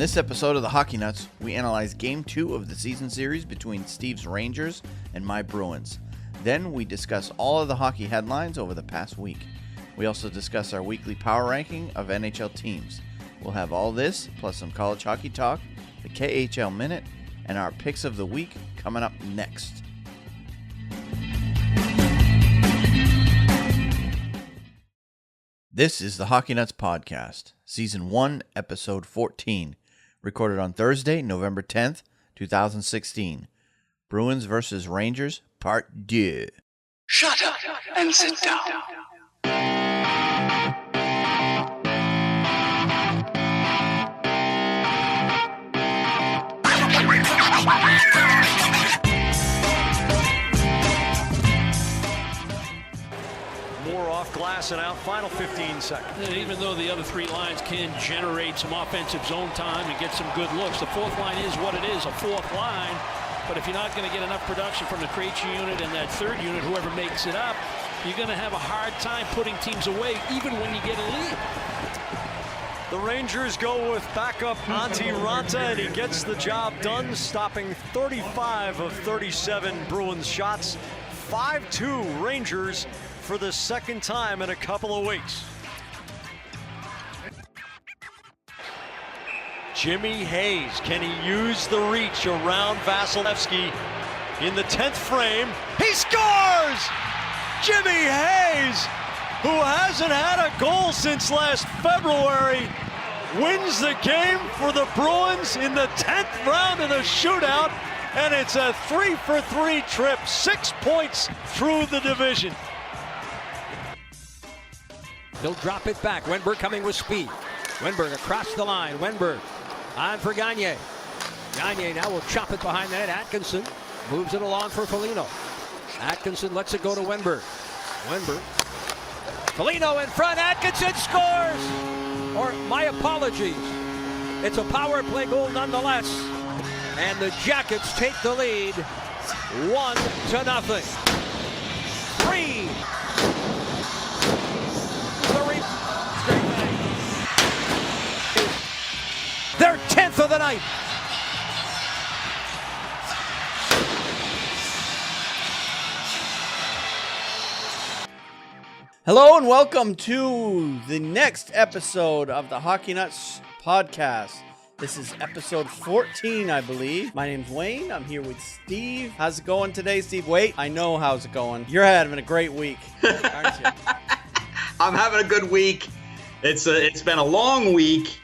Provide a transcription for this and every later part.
this episode of the Hockey Nuts, we analyze Game 2 of the season series between Steve's Rangers and my Bruins. Then we discuss all of the hockey headlines over the past week. We also discuss our weekly power ranking of NHL teams. We'll have all this, plus some college hockey talk, the KHL Minute, and our picks of the week coming up next. This is the Hockey Nuts Podcast, Season 1, Episode 14, recorded on Thursday, November 10th, 2016. Bruins versus Rangers, Part 2. Shut up and sit down. Off glass and out, final 15 seconds. And even though the other three lines can generate some offensive zone time and get some good looks, the fourth line is what it is, a fourth line. But if you're not going to get enough production from the Krejci unit and that third unit, whoever makes it up, you're going to have a hard time putting teams away, even when you get a lead. The Rangers go with backup Antti Raanta, and he gets the job done, stopping 35 of 37 Bruins shots. 5-2 Rangers for the second time in a couple of weeks. Jimmy Hayes, can he use the reach around Vasilevsky in the 10th frame? He scores! Jimmy Hayes, who hasn't had a goal since last February, wins the game for the Bruins in the 10th round of the shootout, and it's a 3-for-3 trip, 6 points through the division. He'll drop it back. Wennberg coming with speed. Wennberg across the line. Wennberg on for Gagne. Gagne now will chop it behind the net. Atkinson moves it along for Foligno. Atkinson lets it go to Wennberg. Wennberg. Foligno in front. Atkinson scores! Or my apologies. It's a power play goal nonetheless. And the Jackets take the lead 1-0. 3. Their 10th of the night. Hello and welcome to the next episode of the Hockey Nuts Podcast. This is episode 14, I believe. My name's Wayne. I'm here with Steve. How's it going today, Steve? Wait, I know how's it going. You're having a great week, aren't you? I'm having a good week. It's been a long week,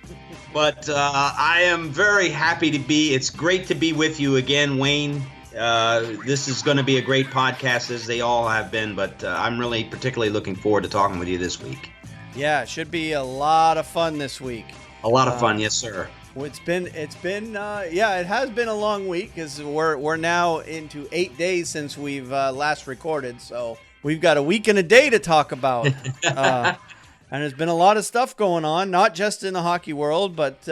but I am very happy to be. It's great to be with you again, Wayne. This is going to be a great podcast, as they all have been, but I'm really particularly looking forward to talking with you this week. Yeah, it should be a lot of fun this week. A lot of fun, yes, sir. Well, it has been a long week because we're now into 8 days since we've last recorded, so we've got a week and a day to talk about. And there's been a lot of stuff going on, not just in the hockey world, but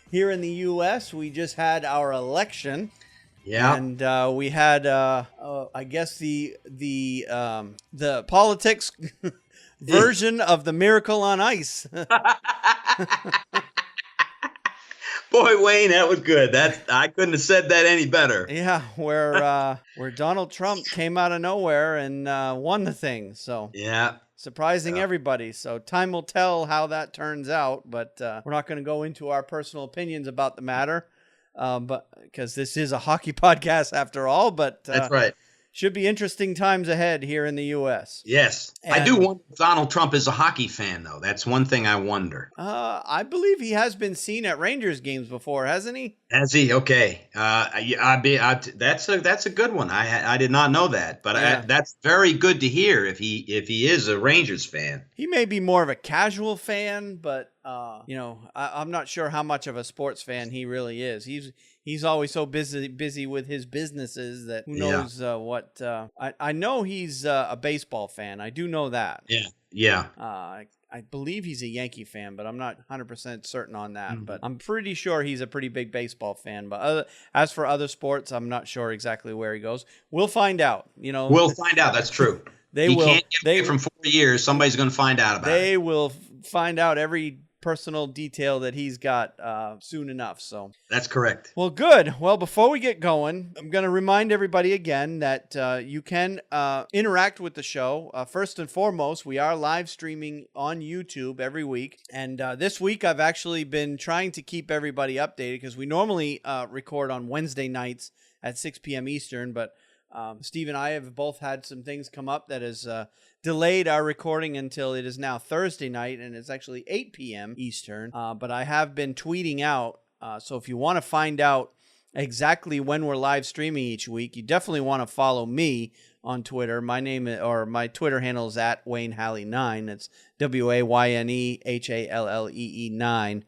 here in the U.S. we just had our election. Yeah, and we had, I guess the politics version of the Miracle on Ice. Boy, Wayne, that was good. I couldn't have said that any better. Yeah, where Donald Trump came out of nowhere and won the thing. So yeah. Surprising everybody. So time will tell how that turns out, but we're not going to go into our personal opinions about the matter, but because this is a hockey podcast after all. But that's right. Should be interesting times ahead here in the U.S. Yes. And I do wonder if Donald Trump is a hockey fan, though. That's one thing I wonder. I believe he has been seen at Rangers games before, hasn't he? Has he? Okay. That's a good one. I did not know that, but yeah. That's very good to hear if he is a Rangers fan. He may be more of a casual fan, but I'm not sure how much of a sports fan he really is. He's always so busy with his businesses that who knows what. I know he's a baseball fan. I do know that. Yeah. I believe he's a Yankee fan, but I'm not 100% certain on that. Mm-hmm. But I'm pretty sure he's a pretty big baseball fan. But as for other sports, I'm not sure exactly where he goes. We'll find out. We'll find out. That's true. He can't get away from 4 years. Somebody's going to find out about it. They will find out every personal detail that he's got soon enough. So That's correct. well, good. Well, before we get going, I'm going to remind everybody again that you can interact with the show. First and foremost, we are live streaming on YouTube every week. And this week, I've actually been trying to keep everybody updated because we normally record on Wednesday nights at 6 p.m. Eastern. But Steve and I have both had some things come up that has delayed our recording until it is now Thursday night, and it's actually 8 p.m. Eastern. But I have been tweeting out. So if you want to find out exactly when we're live streaming each week, you definitely want to follow me on Twitter. My Twitter handle is at WayneHalley9. That's WayneHallee 9.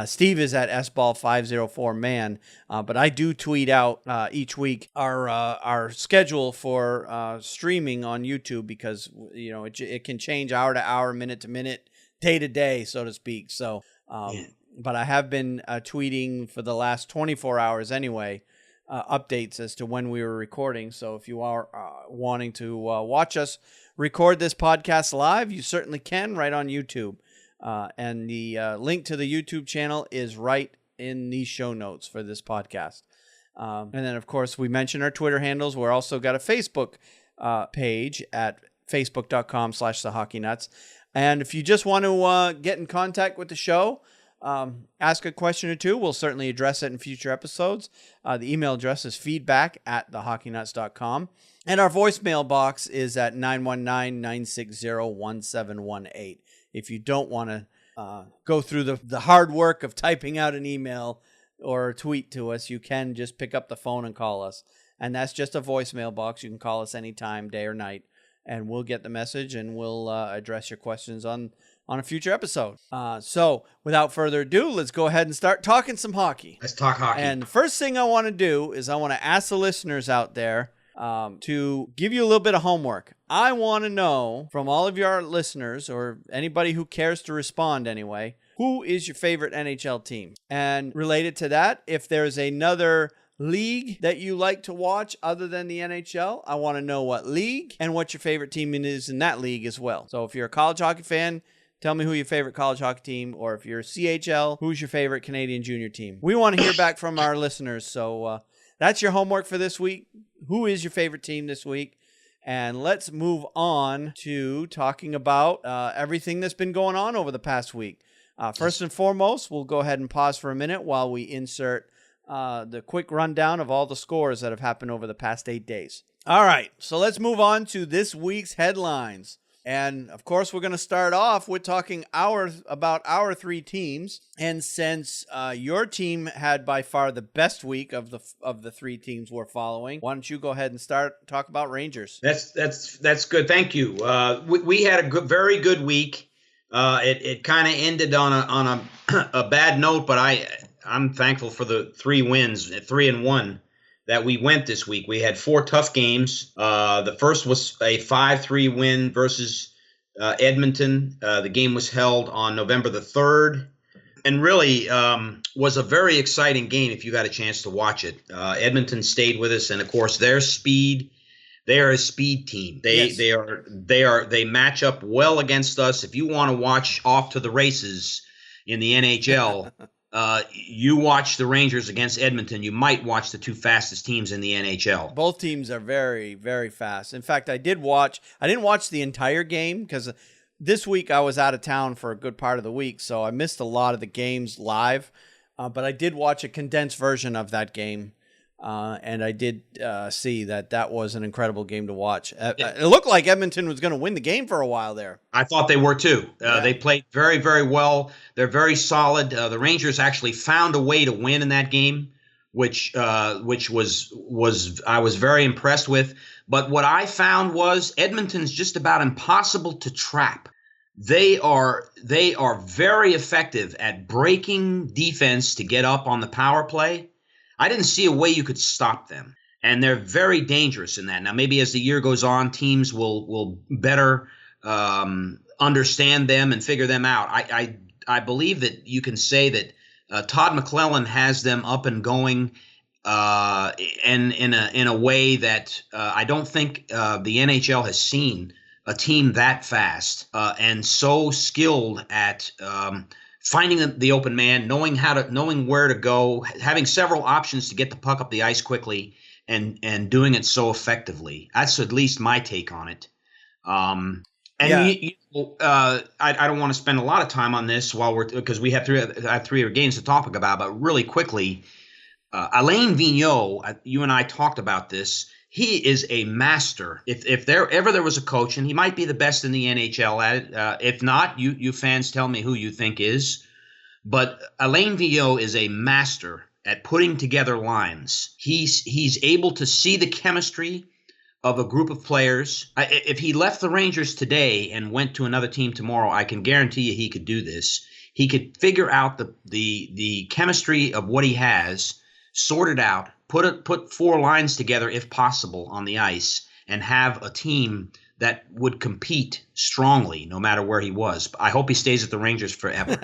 Steve is at SBall504man. But I do tweet out each week our schedule for streaming on YouTube because it can change hour to hour, minute to minute, day to day, so to speak. So. But I have been tweeting for the last 24 hours anyway, updates as to when we were recording. So if you are wanting to watch us record this podcast live, you certainly can right on YouTube. And the link to the YouTube channel is right in the show notes for this podcast. And then, of course, we mentioned our Twitter handles. We're also got a Facebook page at facebook.com/thehockeynuts. And if you just want to get in contact with the show, ask a question or two, we'll certainly address it in future episodes. The email address is feedback@thehockeynuts.com. And our voicemail box is at 919-960-1718. If you don't want to go through the hard work of typing out an email or a tweet to us, you can just pick up the phone and call us. And that's just a voicemail box. You can call us anytime, day or night, and we'll get the message and we'll address your questions on a future episode. So without further ado, let's go ahead and start talking some hockey. Let's talk hockey. And the first thing I want to do is I want to ask the listeners out there to give you a little bit of homework. I want to know from all of your listeners or anybody who cares to respond anyway, who is your favorite NHL team? And related to that, if there's another league that you like to watch other than the NHL, I want to know what league and what your favorite team is in that league as well. So if you're a college hockey fan, tell me who your favorite college hockey team, or if you're CHL, who's your favorite Canadian junior team? We want to hear back from our listeners, so that's your homework for this week. Who is your favorite team this week? And let's move on to talking about everything that's been going on over the past week. First and foremost, we'll go ahead and pause for a minute while we insert the quick rundown of all the scores that have happened over the past 8 days. All right, so let's move on to this week's headlines. And, of course, we're going to start off with talking about our three teams. And since your team had by far the best week of the three teams we're following, why don't you go ahead and talk about Rangers? That's good. Thank you. We had a very good week. It kind of ended on a bad note, but I'm thankful for the 3 wins, 3-1. That we went this week. We had 4 tough games. The first was a 5-3 win versus Edmonton. The game was held on November the 3rd and really was a very exciting game if you got a chance to watch it. Edmonton stayed with us, and of course they are a speed team. They match up well against us. If you want to watch off to the races in the NHL, you watch the Rangers against Edmonton, you might watch the 2 fastest teams in the NHL. Both teams are very, very fast. In fact, I didn't watch the entire game because this week I was out of town for a good part of the week, so I missed a lot of the games live. But I did watch a condensed version of that game, and I did see that was an incredible game to watch. It looked like Edmonton was going to win the game for a while there. I thought they were too. They played very, very well. They're very solid. The Rangers actually found a way to win in that game, which was I was very impressed with. But what I found was Edmonton's just about impossible to trap. They are very effective at breaking defense to get up on the power play. I didn't see a way you could stop them, and they're very dangerous in that. Now, maybe as the year goes on, teams will better understand them and figure them out. I believe that you can say that Todd McClellan has them up and going, and in a way that I don't think the NHL has seen a team that fast and so skilled at finding the open man, knowing where to go, having several options to get the puck up the ice quickly, and doing it so effectively. That's at least my take on it. I don't want to spend a lot of time on this because we have three other games to talk about. But really quickly, Alain Vigneault, you and I talked about this. He is a master. If there was a coach, and he might be the best in the NHL at it. If not, you fans tell me who you think is. But Alain Vigneault is a master at putting together lines. He's able to see the chemistry of a group of players. If he left the Rangers today and went to another team tomorrow, I can guarantee you he could do this. He could figure out the chemistry of what he has, sort it out, put four lines together if possible on the ice, and have a team that would compete strongly no matter where he was. I hope he stays at the Rangers forever.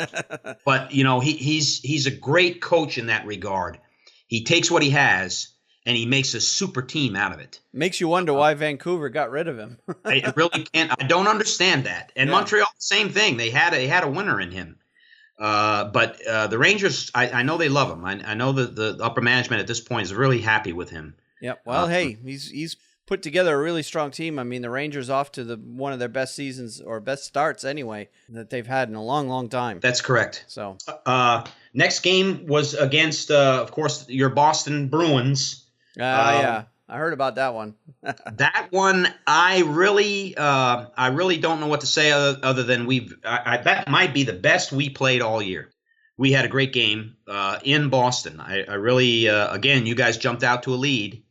But he's a great coach in that regard. He takes what he has and he makes a super team out of it. Makes you wonder why Vancouver got rid of him. I really can't. I don't understand that. And Montreal, same thing. They had a winner in him. But the Rangers, I know they love him. I know the upper management at this point is really happy with him. Yeah. Well, hey, he's put together a really strong team. I mean, the Rangers off to one of their best seasons, or best starts anyway, that they've had in a long, long time. That's correct. So next game was against, of course, your Boston Bruins. Yeah, I heard about that one. That one, I really don't know what to say other than that might be the best we played all year. We had a great game in Boston. I really, again, you guys jumped out to a lead,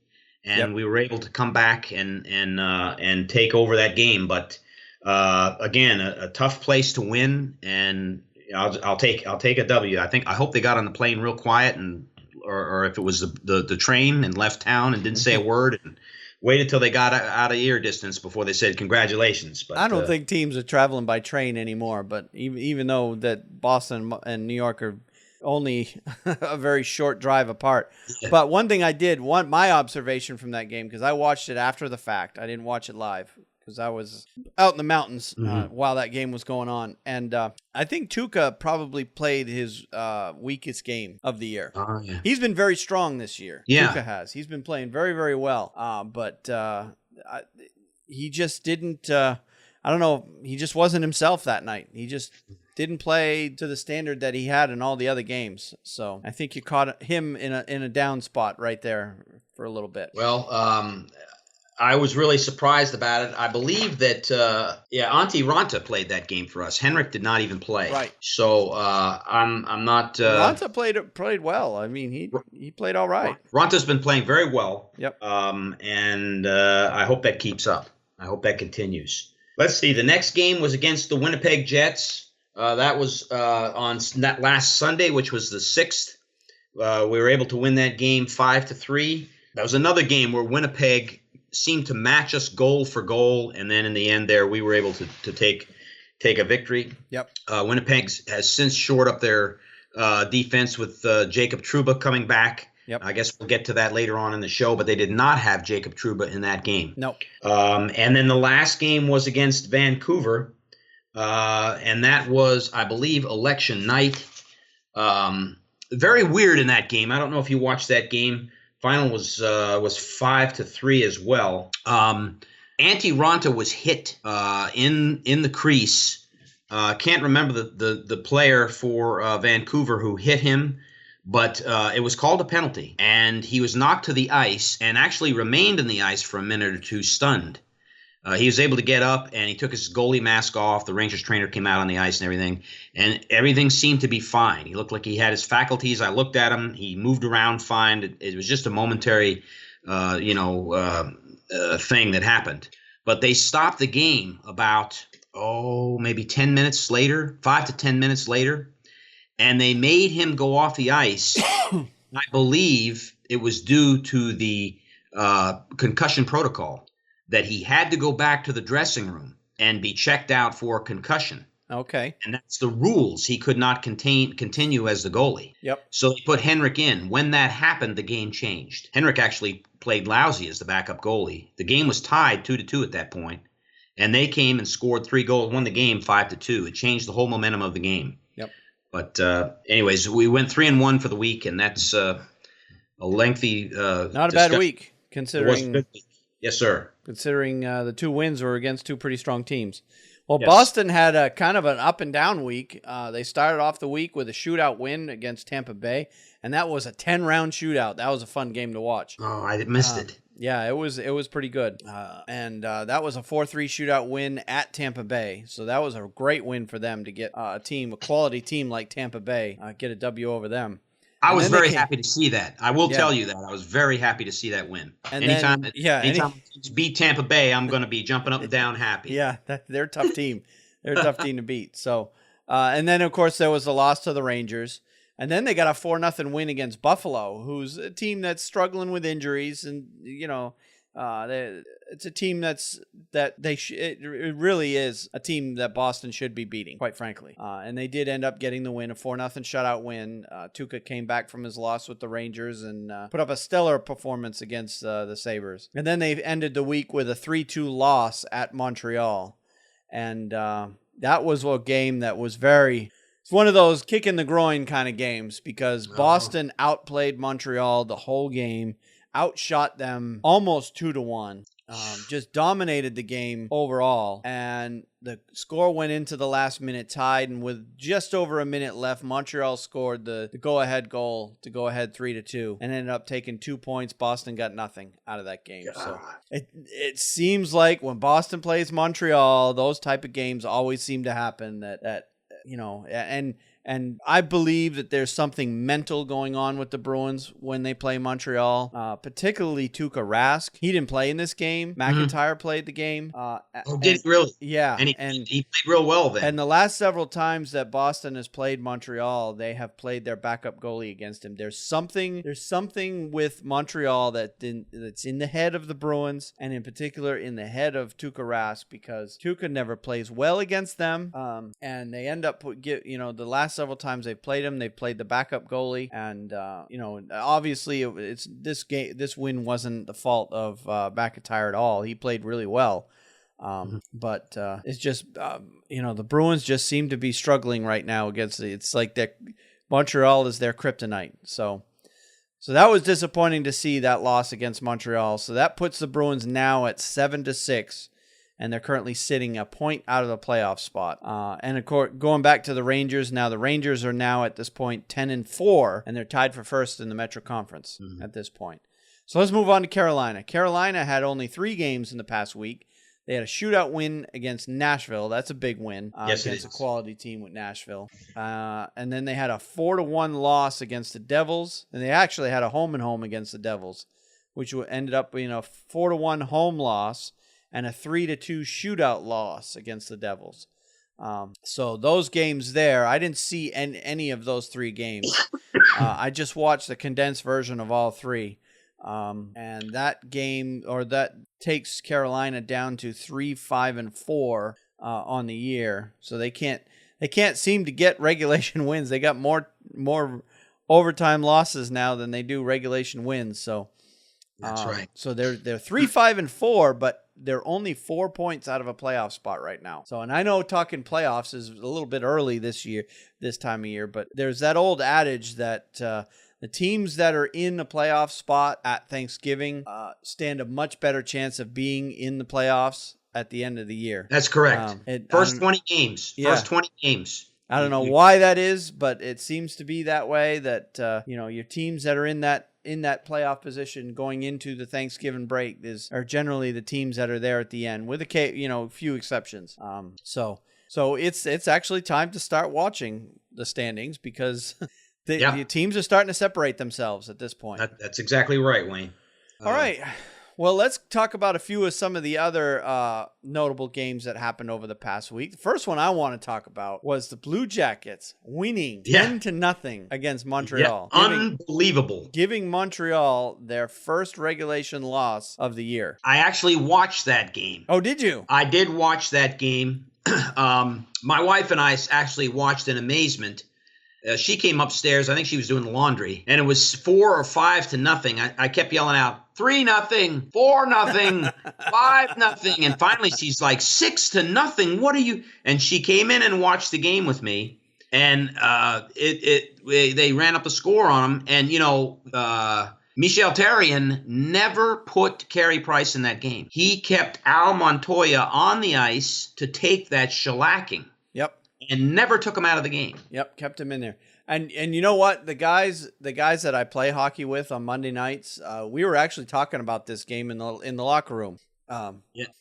and we were able to come back and take over that game. But again, a tough place to win, and I'll take a W. I hope they got on the plane real quiet, or if it was the train, and left town and didn't say a word and waited till they got out of ear distance before they said congratulations. But I don't think teams are traveling by train anymore. But even though that Boston and New York are only a very short drive apart. Yeah. But one thing my observation from that game, because I watched it after the fact, I didn't watch it live because I was out in the mountains while that game was going on. And I think Tuukka probably played his weakest game of the year. Yeah. He's been very strong this year. Yeah. Tuukka has. He's been playing very, very well. But he just didn't I don't know. He just wasn't himself that night. He just didn't play to the standard that he had in all the other games. So I think you caught him in a down spot right there for a little bit. Well, I was really surprised about it. I believe that Antti Raanta played that game for us. Henrik did not even play. Right. So I'm not. Raanta played well. I mean, he played all right. Ranta's been playing very well. Yep. And I hope that keeps up. I hope that continues. Let's see. The next game was against the Winnipeg Jets. That was on that last Sunday, which was the 6th. We were able to win that game 5-3. That was another game where Winnipeg seemed to match us goal for goal, and then in the end there we were able to take a victory. Yep. Winnipeg has since shored up their defense with Jacob Trouba coming back. Yep. I guess we'll get to that later on in the show, but they did not have Jacob Trouba in that game. Nope. And then the last game was against Vancouver, and that was, I believe, election night. Very weird in that game. I don't know if you watched that game. Final was 5-3 as well. Antti Raanta was hit in the crease. Can't remember the player for Vancouver who hit him, but it was called a penalty, and he was knocked to the ice and actually remained in the ice for a minute or two stunned. He was able to get up, and he took his goalie mask off. The Rangers trainer came out on the ice and everything seemed to be fine. He looked like he had his faculties. I looked at him. He moved around fine. It was just a momentary, thing that happened. But they stopped the game about, maybe 10 minutes later, 5 to 10 minutes later, and they made him go off the ice. I believe it was due to the concussion protocol, that he had to go back to the dressing room and be checked out for concussion. Okay. And that's the rules. He could not continue as the goalie. Yep. So they put Henrik in. When that happened, the game changed. Henrik actually played lousy as the backup goalie. The game was tied 2-2 at that point, and they came and scored 3 goals, won the game 5-2. It changed the whole momentum of the game. Yep. But anyways, we went 3-1 for the week, and that's a lengthy. Not a bad week considering. Yes, sir. Considering the 2 wins were against 2 pretty strong teams. Well, Yes. Boston had a kind of an up and down week. They started off the week with a shootout win against Tampa Bay, and that was a 10-round shootout. That was a fun game to watch. Oh, I missed it. Yeah, it was pretty good. And that was a 4-3 shootout win at Tampa Bay. So that was a great win for them to get a quality team like Tampa Bay, get a W over them. I was very happy to see that. I will tell you that. I was very happy to see that win. And anytime teams beat Tampa Bay, I'm going to be jumping up and down happy. Yeah, they're a tough team. They're a tough team to beat. So, and then, of course, there was the loss to the Rangers. And then they got a 4-0 win against Buffalo, who's a team that's struggling with injuries. And, it's a team it really is a team that Boston should be beating, quite frankly. And they did end up getting the win, a 4-0 shutout win. Tuukka came back from his loss with the Rangers and put up a stellar performance against the Sabres. And then they ended the week with a 3-2 loss at Montreal. And that was a game that was it's one of those kick in the groin kind of games because Boston outplayed Montreal the whole game, outshot them almost 2-1, just dominated the game overall. And the score went into the last minute tied, and with just over a minute left, Montreal scored the go-ahead goal to go ahead 3-2 and ended up taking 2 points. Boston got nothing out of that game. So it seems like when Boston plays Montreal, those type of games always seem to happen and I believe that there's something mental going on with the Bruins when they play Montreal, particularly Tuukka Rask. He didn't play in this game. McIntyre played the game. Did he really? Yeah. And he played real well then. And the last several times that Boston has played Montreal, they have played their backup goalie against him. There's something with Montreal that's in the head of the Bruins, and in particular in the head of Tuukka Rask, because Tuukka never plays well against them, and they end up the last several times they've played him, they've played the backup goalie, and obviously it's this win wasn't the fault of McIntyre at all. He played really well, but it's just the Bruins just seem to be struggling right now against it's like that Montreal is their kryptonite. So that was disappointing to see that loss against Montreal. So that puts the Bruins now at 7-6. And they're currently sitting a point out of the playoff spot. And of course, going back to the Rangers, now the Rangers are now at this point 10-4, and they're tied for first in the Metro Conference at this point. So let's move on to Carolina. Carolina had only 3 games in the past week. They had a shootout win against Nashville. That's a big win against a quality team with Nashville. And then they had a 4-1 loss against the Devils. And they actually had a home-and-home against the Devils, which ended up being a 4-1 home loss and a 3-2 shootout loss against the Devils. So those games there, I didn't see any of those 3 games. I just watched the condensed version of all 3. And that game, that takes Carolina down to 3-5-4 on the year. So they can't seem to get regulation wins. They got more overtime losses now than they do regulation wins. So that's right. So they're 3-5-4, but they're only 4 points out of a playoff spot right now. So, and I know talking playoffs is a little bit early this time of year, but there's that old adage that the teams that are in the playoff spot at Thanksgiving stand a much better chance of being in the playoffs at the end of the year. That's correct. First 20 games. Yeah. First 20 games. I don't know why that is, but it seems to be that way, that your teams that are in that playoff position going into the Thanksgiving break are generally the teams that are there at the end, with a few exceptions. So it's actually time to start watching the standings, because the teams are starting to separate themselves at this point. That's exactly right, Wayne. All right. Well, let's talk about some of the other notable games that happened over the past week. The first one I want to talk about was the Blue Jackets winning 10-0 against Montreal. Yeah. Unbelievable. Giving Montreal their first regulation loss of the year. I actually watched that game. Oh, did you? I did watch that game. My wife and I actually watched in amazement. She came upstairs. I think she was doing the laundry, and it was 4 or 5-0. I kept yelling out, 3-0, 4-0, 5-0, and finally she's like 6-0. What are you? And she came in and watched the game with me, and they ran up a score on him. And Michel Therrien never put Carey Price in that game. He kept Al Montoya on the ice to take that shellacking. Yep. And never took him out of the game. Yep, kept him in there. And you know what? The guys that I play hockey with on Monday nights, we were actually talking about this game in the locker room.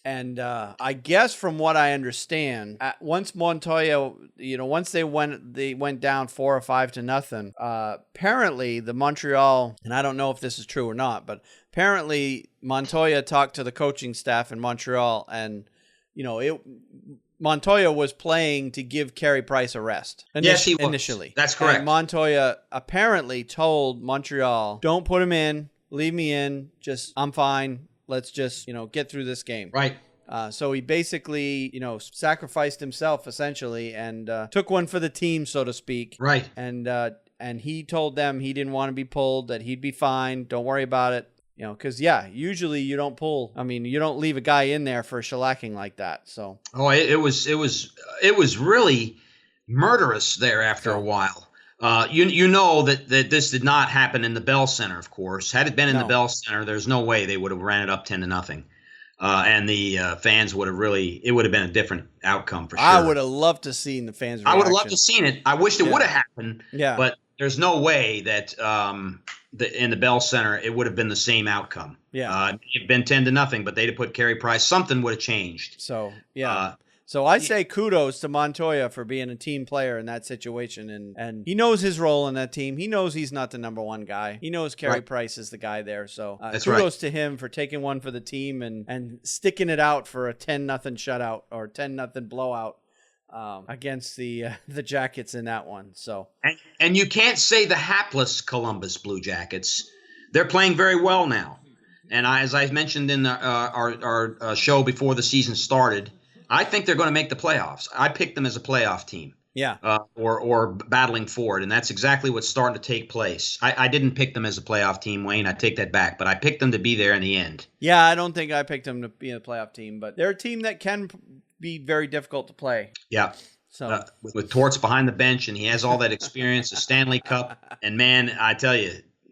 And I guess from what I understand, once Montoya, once they went down 4 or 5 to nothing. Apparently, the Montreal, and I don't know if this is true or not, but apparently Montoya talked to the coaching staff in Montreal, and Montoya was playing to give Carey Price a rest. Yes, he was. Initially. That's correct. And Montoya apparently told Montreal, "Don't put him in. Leave me in. I'm fine. Let's just, get through this game." Right. So he basically, sacrificed himself essentially and took one for the team, so to speak. Right. And he told them he didn't want to be pulled, that he'd be fine. Don't worry about it. Because, usually you don't pull. I mean, you don't leave a guy in there for shellacking like that. So. Oh, it was really murderous there after a while. You know that this did not happen in the Bell Center, of course. Had it been in the Bell Center, there's no way they would have ran it up 10-0. And the fans would have it would have been a different outcome for sure. I would have loved to seen the fans' reaction. I would have loved to seen it. I wished it would have happened. Yeah. But there's no way that in the Bell Center it would have been the same outcome. Yeah. It'd been 10-0, but they'd have put Carey Price. Something would have changed. So So I say kudos to Montoya for being a team player in that situation, and he knows his role in that team. He knows he's not the number one guy. He knows Carey Price is the guy there. So kudos to him for taking one for the team and sticking it out for a 10-0 shutout or 10-0 blowout against the Jackets in that one. So and you can't say the hapless Columbus Blue Jackets. They're playing very well now, and as I mentioned in our show before the season started, I think they're going to make the playoffs. I picked them as a playoff team. Yeah. Or battling for it, and that's exactly what's starting to take place. I didn't pick them as a playoff team, Wayne. I take that back, but I picked them to be there in the end. Yeah, I don't think I picked them to be a playoff team, but they're a team that can be very difficult to play. Yeah. So with Torts behind the bench, and he has all that experience, the Stanley Cup, and man, I tell you,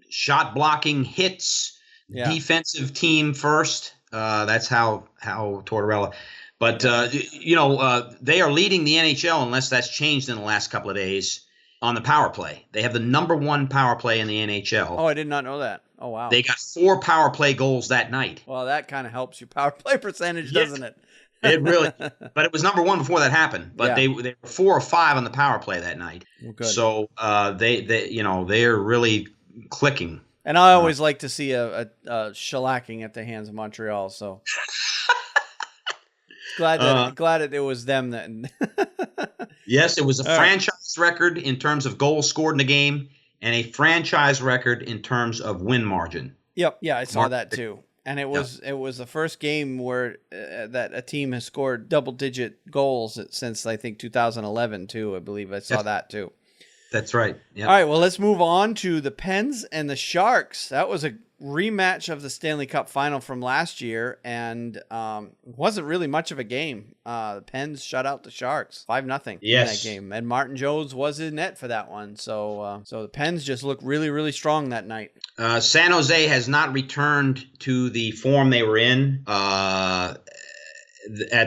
shot blocking, hits, defensive team first. That's how Tortorella. But, they are leading the NHL, unless that's changed in the last couple of days, on the power play. They have the number 1 power play in the NHL. Oh, I did not know that. Oh, wow. They got 4 power play goals that night. Well, that kind of helps your power play percentage, doesn't it? It really – but it was number 1 before that happened. But they were 4 or 5 on the power play that night. Well, good. So, they're really clicking. And I always like to see a shellacking at the hands of Montreal, so – Glad that it was them that. Yes, it was a franchise record in terms of goals scored in a game, and a franchise record in terms of win margin. Yep, yeah, I saw that too. And it was the first game where that a team has scored double-digit goals since I think 2011 too. I believe I saw that too. That's right. Yep. All right, well, let's move on to the Pens and the Sharks. That was a rematch of the Stanley Cup final from last year, and wasn't really much of a game. The Pens shut out the Sharks 5-0 in that game, and Martin Jones was in net for that one. So the Pens just looked really, really strong that night. San Jose has not returned to the form they were in at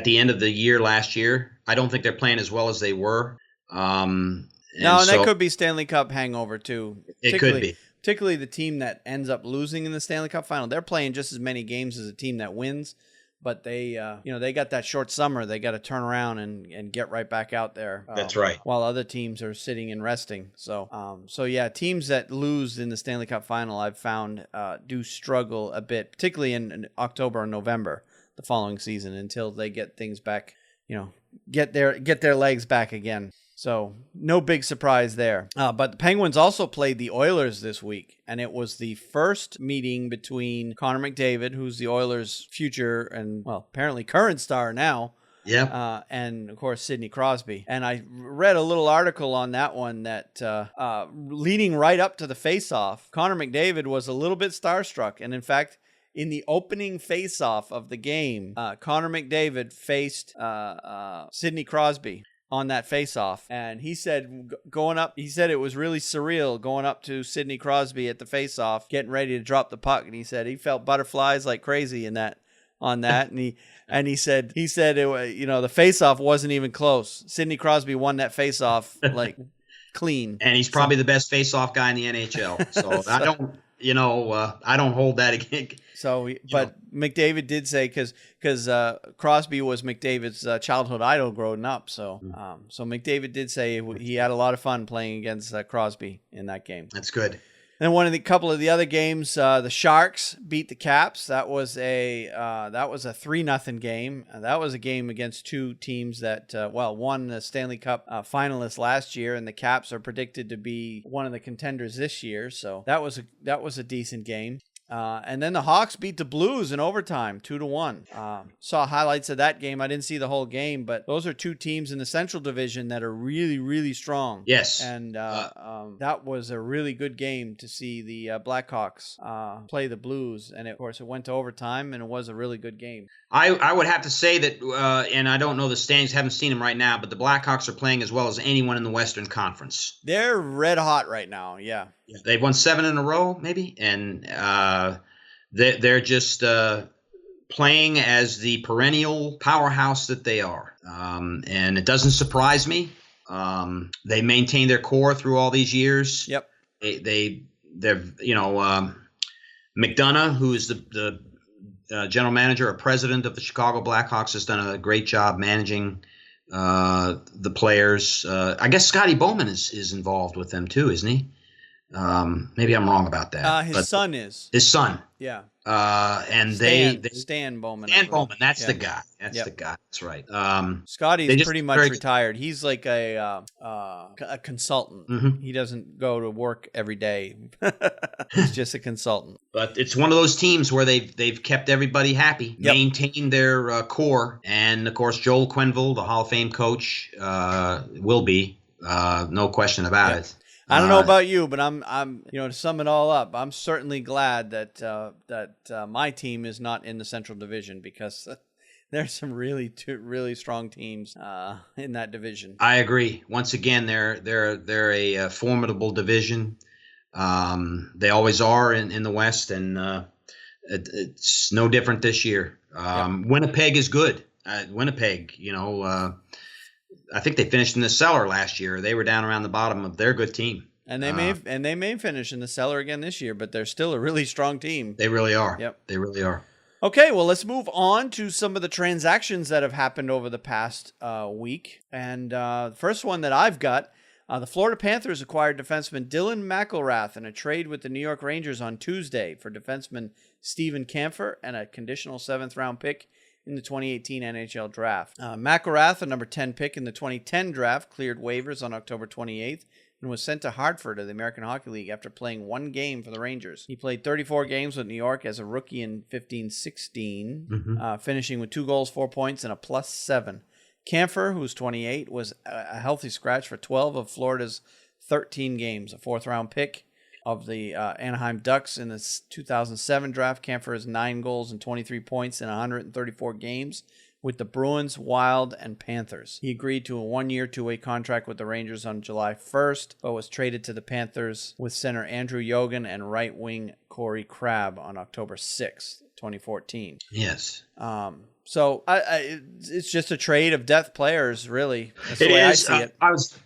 the end of the year last year. I don't think they're playing as well as they were. That could be Stanley Cup hangover too. It could be. Particularly the team that ends up losing in the Stanley Cup final. They're playing just as many games as a team that wins, but they got that short summer. They got to turn around and get right back out there. That's right. While other teams are sitting and resting. So teams that lose in the Stanley Cup final, I've found do struggle a bit, particularly in October and November the following season, until they get things back. Get their legs back again. So no big surprise there. But the Penguins also played the Oilers this week, and it was the first meeting between Connor McDavid, who's the Oilers' future and, well, apparently current star now, and, of course, Sidney Crosby. And I read a little article on that one that leading right up to the face-off, Connor McDavid was a little bit starstruck. And, in fact, in the opening face-off of the game, Connor McDavid faced Sidney Crosby. on that faceoff. And he said he said it was really surreal going up to Sidney Crosby at the faceoff, getting ready to drop the puck. And he said he felt butterflies like crazy on that. And he said it, the faceoff wasn't even close. Sidney Crosby won that faceoff like clean. And he's probably the best faceoff guy in the NHL. So I don't hold that against. But McDavid did say because Crosby was McDavid's childhood idol growing up. So McDavid did say he had a lot of fun playing against Crosby in that game. That's good. And couple of the other games, the Sharks beat the Caps. That was a 3-0 game. That was a game against two teams that won the Stanley Cup finalists last year, and the Caps are predicted to be one of the contenders this year. So that was a decent game. And then the Hawks beat the Blues in overtime, 2-1. Saw highlights of that game. I didn't see the whole game, but those are two teams in the Central Division that are really, really strong. Yes. And that was a really good game to see the Blackhawks play the Blues. And of course, it went to overtime, and it was a really good game. I would have to say that, and I don't know the standings, haven't seen them right now, but the Blackhawks are playing as well as anyone in the Western Conference. They're red hot right now, yeah. They've won 7 in a row, maybe, and they're just playing as the perennial powerhouse that they are. And it doesn't surprise me. They maintain their core through all these years. Yep. They're McDonough, who is the general manager or president of the Chicago Blackhawks, has done a great job managing the players. I guess Scotty Bowman is involved with them too, isn't he? Maybe I'm wrong about that. His son is. His son. Yeah. And Stan Bowman. Stan Bowman. That's the guy. The guy. That's right. Scotty's pretty much retired. He's like a consultant. Mm-hmm. He doesn't go to work every day. He's just a consultant. But it's one of those teams where they've kept everybody happy, maintained their core, and of course Joel Quenneville, the Hall of Fame coach, will be no question about it. I don't know about you, but I'm to sum it all up, I'm certainly glad that my team is not in the Central Division, because there's some really strong teams in that division. I agree. Once again, they're a formidable division. They always are in the West, and it's no different this year. Winnipeg is good. Winnipeg, I think they finished in the cellar last year. They were down around the bottom of their good team. And they may finish in the cellar again this year, but they're still a really strong team. They really are. Yep. They really are. Okay, well, let's move on to some of the transactions that have happened over the past week. And the first one that I've got, the Florida Panthers acquired defenseman Dylan McElrath in a trade with the New York Rangers on Tuesday for defenseman Steven Kampfer and a conditional 7th-round pick in the 2018 NHL draft. McElrath, a number 10 pick in the 2010 draft, cleared waivers on October 28th and was sent to Hartford of the American Hockey League after playing one game for the Rangers. He played 34 games with New York as a rookie in 15-16, finishing with 2 goals, 4 points, and a +7. Kampfer, who's 28, was a healthy scratch for 12 of Florida's 13 games, a 4th-round pick of the Anaheim Ducks in the 2007 draft. Kampfer has 9 goals and 23 points in 134 games with the Bruins, Wild, and Panthers. He agreed to a 1-year, 2-way contract with the Rangers on July 1st, but was traded to the Panthers with center Andrew Yogan and right wing Corey Crabb on October 6th, 2014. Yes. So it's just a trade of depth players, really. That's the it way is. I see it.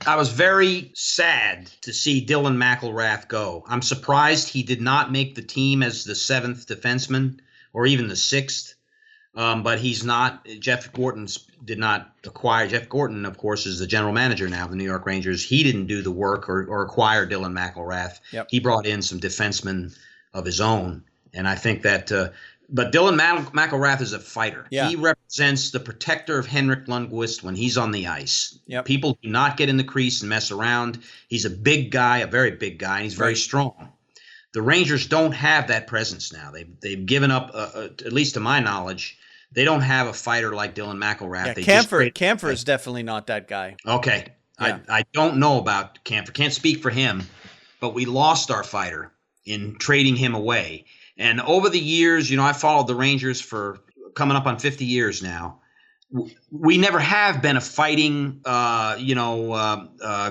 I was very sad to see Dylan McElrath go. I'm surprised he did not make the team as the 7th defenseman or even the 6th. But he's not. Jeff Gorton did not acquire. Jeff Gorton, of course, is the general manager now of the New York Rangers. He didn't do the work or acquire Dylan McElrath. Yep. He brought in some defensemen of his own, and I think that. But Dylan McElrath is a fighter. Yeah. He represents the protector of Henrik Lundqvist when he's on the ice. Yep. People do not get in the crease and mess around. He's a big guy, a very big guy, and he's very strong. The Rangers don't have that presence now. They've given up, at least to my knowledge. They don't have a fighter like Dylan McElrath. Yeah, Kampfer is definitely not that guy. Okay. Yeah. I don't know about Kampfer. Can't speak for him, but we lost our fighter in trading him away. And over the years, I followed the Rangers for coming up on 50 years now. we never have been a fighting,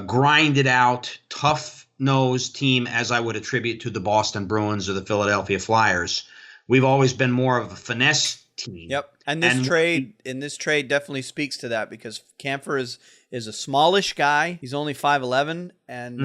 grinded out, tough-nosed team as I would attribute to the Boston Bruins or the Philadelphia Flyers. We've always been more of a finesse team. Yep. And this trade definitely speaks to that, because Kampfer is a smallish guy. He's only 5'11", and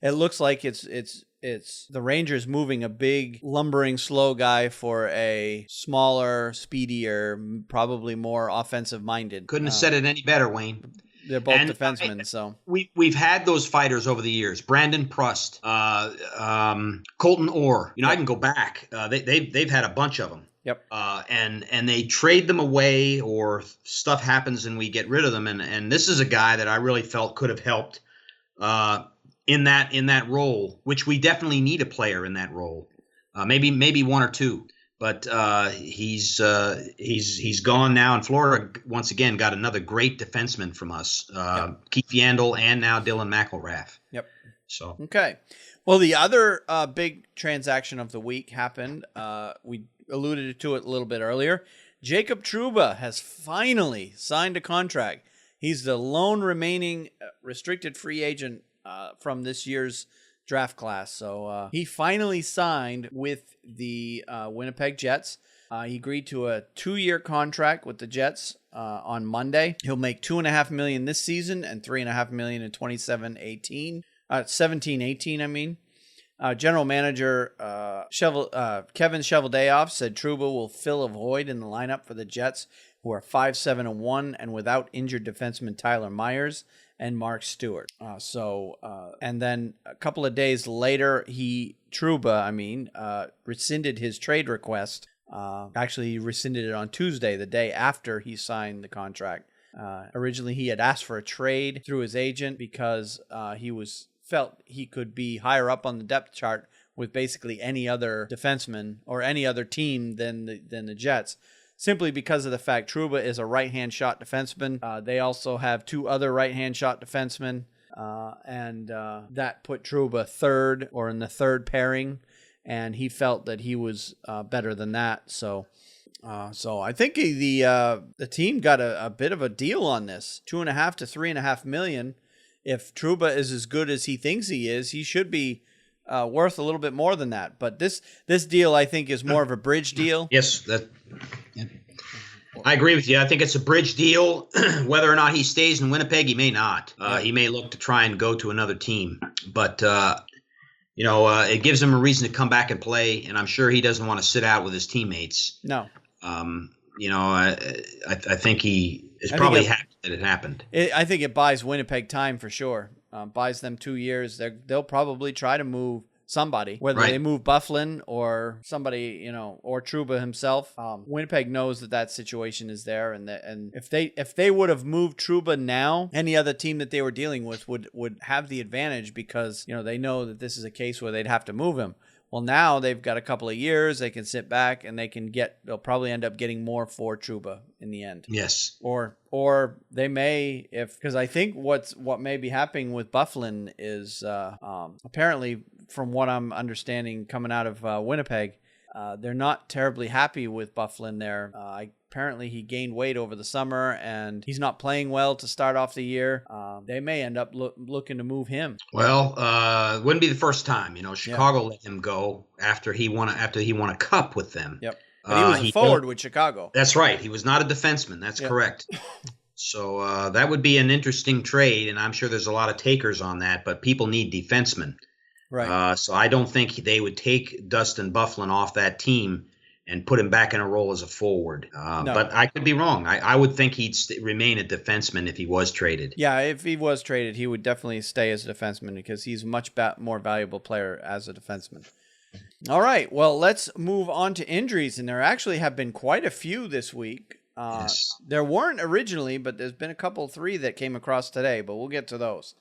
it looks like it's the Rangers moving a big, lumbering, slow guy for a smaller, speedier, probably more offensive-minded. Couldn't have said it any better, Wayne. They're both defensemen, so we've had those fighters over the years. Brandon Prust, Colton Orr. I can go back. They've had a bunch of them. Yep. And they trade them away, or stuff happens and we get rid of them. And this is a guy that I really felt could have helped in that role, which we definitely need a player in that role. Maybe one or two. But he's gone now, and Florida once again got another great defenseman from us, Keith Yandel, and now Dylan McElrath. Yep. So okay. Well, the other big transaction of the week happened. We alluded to it a little bit earlier. Jacob Trouba has finally signed a contract. He's the lone remaining restricted free agent from this year's draft class. So he finally signed with the Winnipeg Jets. He agreed to a 2-year contract with the Jets on Monday. He'll make $2.5 million this season and $3.5 million in 17-18. I mean. General Manager Kevin Cheveldayoff said Trouba will fill a void in the lineup for the Jets, who are 5-7-1 and without injured defenseman Tyler Myers and Mark Stewart. And then a couple of days later, Trouba rescinded his trade request. Actually, he rescinded it on Tuesday, the day after he signed the contract. Originally, he had asked for a trade through his agent because he felt he could be higher up on the depth chart with basically any other defenseman or any other team than the Jets, simply because of the fact Trouba is a right-hand shot defenseman. They also have 2 other right-hand shot defensemen, and that put Trouba third, or in the third pairing, and he felt that he was better than that. So I think the team got a bit of a deal on this, $2.5 to $3.5 million. If Trouba is as good as he thinks he is, he should be worth a little bit more than that. But this deal, I think, is more of a bridge deal. Yes, I agree with you. I think it's a bridge deal. Whether or not he stays in Winnipeg, he may not. He may look to try and go to another team. But it gives him a reason to come back and play, and I'm sure he doesn't want to sit out with his teammates. No. I think he is probably happy that it happened. I think it buys Winnipeg time for sure. Buys them 2 years. They'll probably try to move somebody, whether they move Byfuglien or somebody, or Trouba himself. Winnipeg knows that situation is there, and if they would have moved Trouba now, any other team that they were dealing with would have the advantage, because they know that this is a case where they'd have to move him. Well, now they've got a couple of years. They can sit back and they'll probably end up getting more for Trouba in the end. Yes. Or they may, because I think what may be happening with Byfuglien is apparently, from what I'm understanding coming out of Winnipeg, they're not terribly happy with Byfuglien there. Apparently he gained weight over the summer and he's not playing well to start off the year. They may end up looking to move him. Well, it wouldn't be the first time. Chicago let him go after he won a cup with them. Yep. But he was a forward with Chicago. That's right. He was not a defenseman. That's correct. So that would be an interesting trade, and I'm sure there's a lot of takers on that, but people need defensemen. Right. So I don't think they would take Dustin Byfuglien off that team and put him back in a role as a forward. No. But I could be wrong. I would think he'd remain a defenseman if he was traded. Yeah, if he was traded, he would definitely stay as a defenseman, because he's a much more valuable player as a defenseman. All right, well, let's move on to injuries, and there actually have been quite a few this week. Yes. There weren't originally, but there's been a couple, 3 that came across today, but we'll get to those.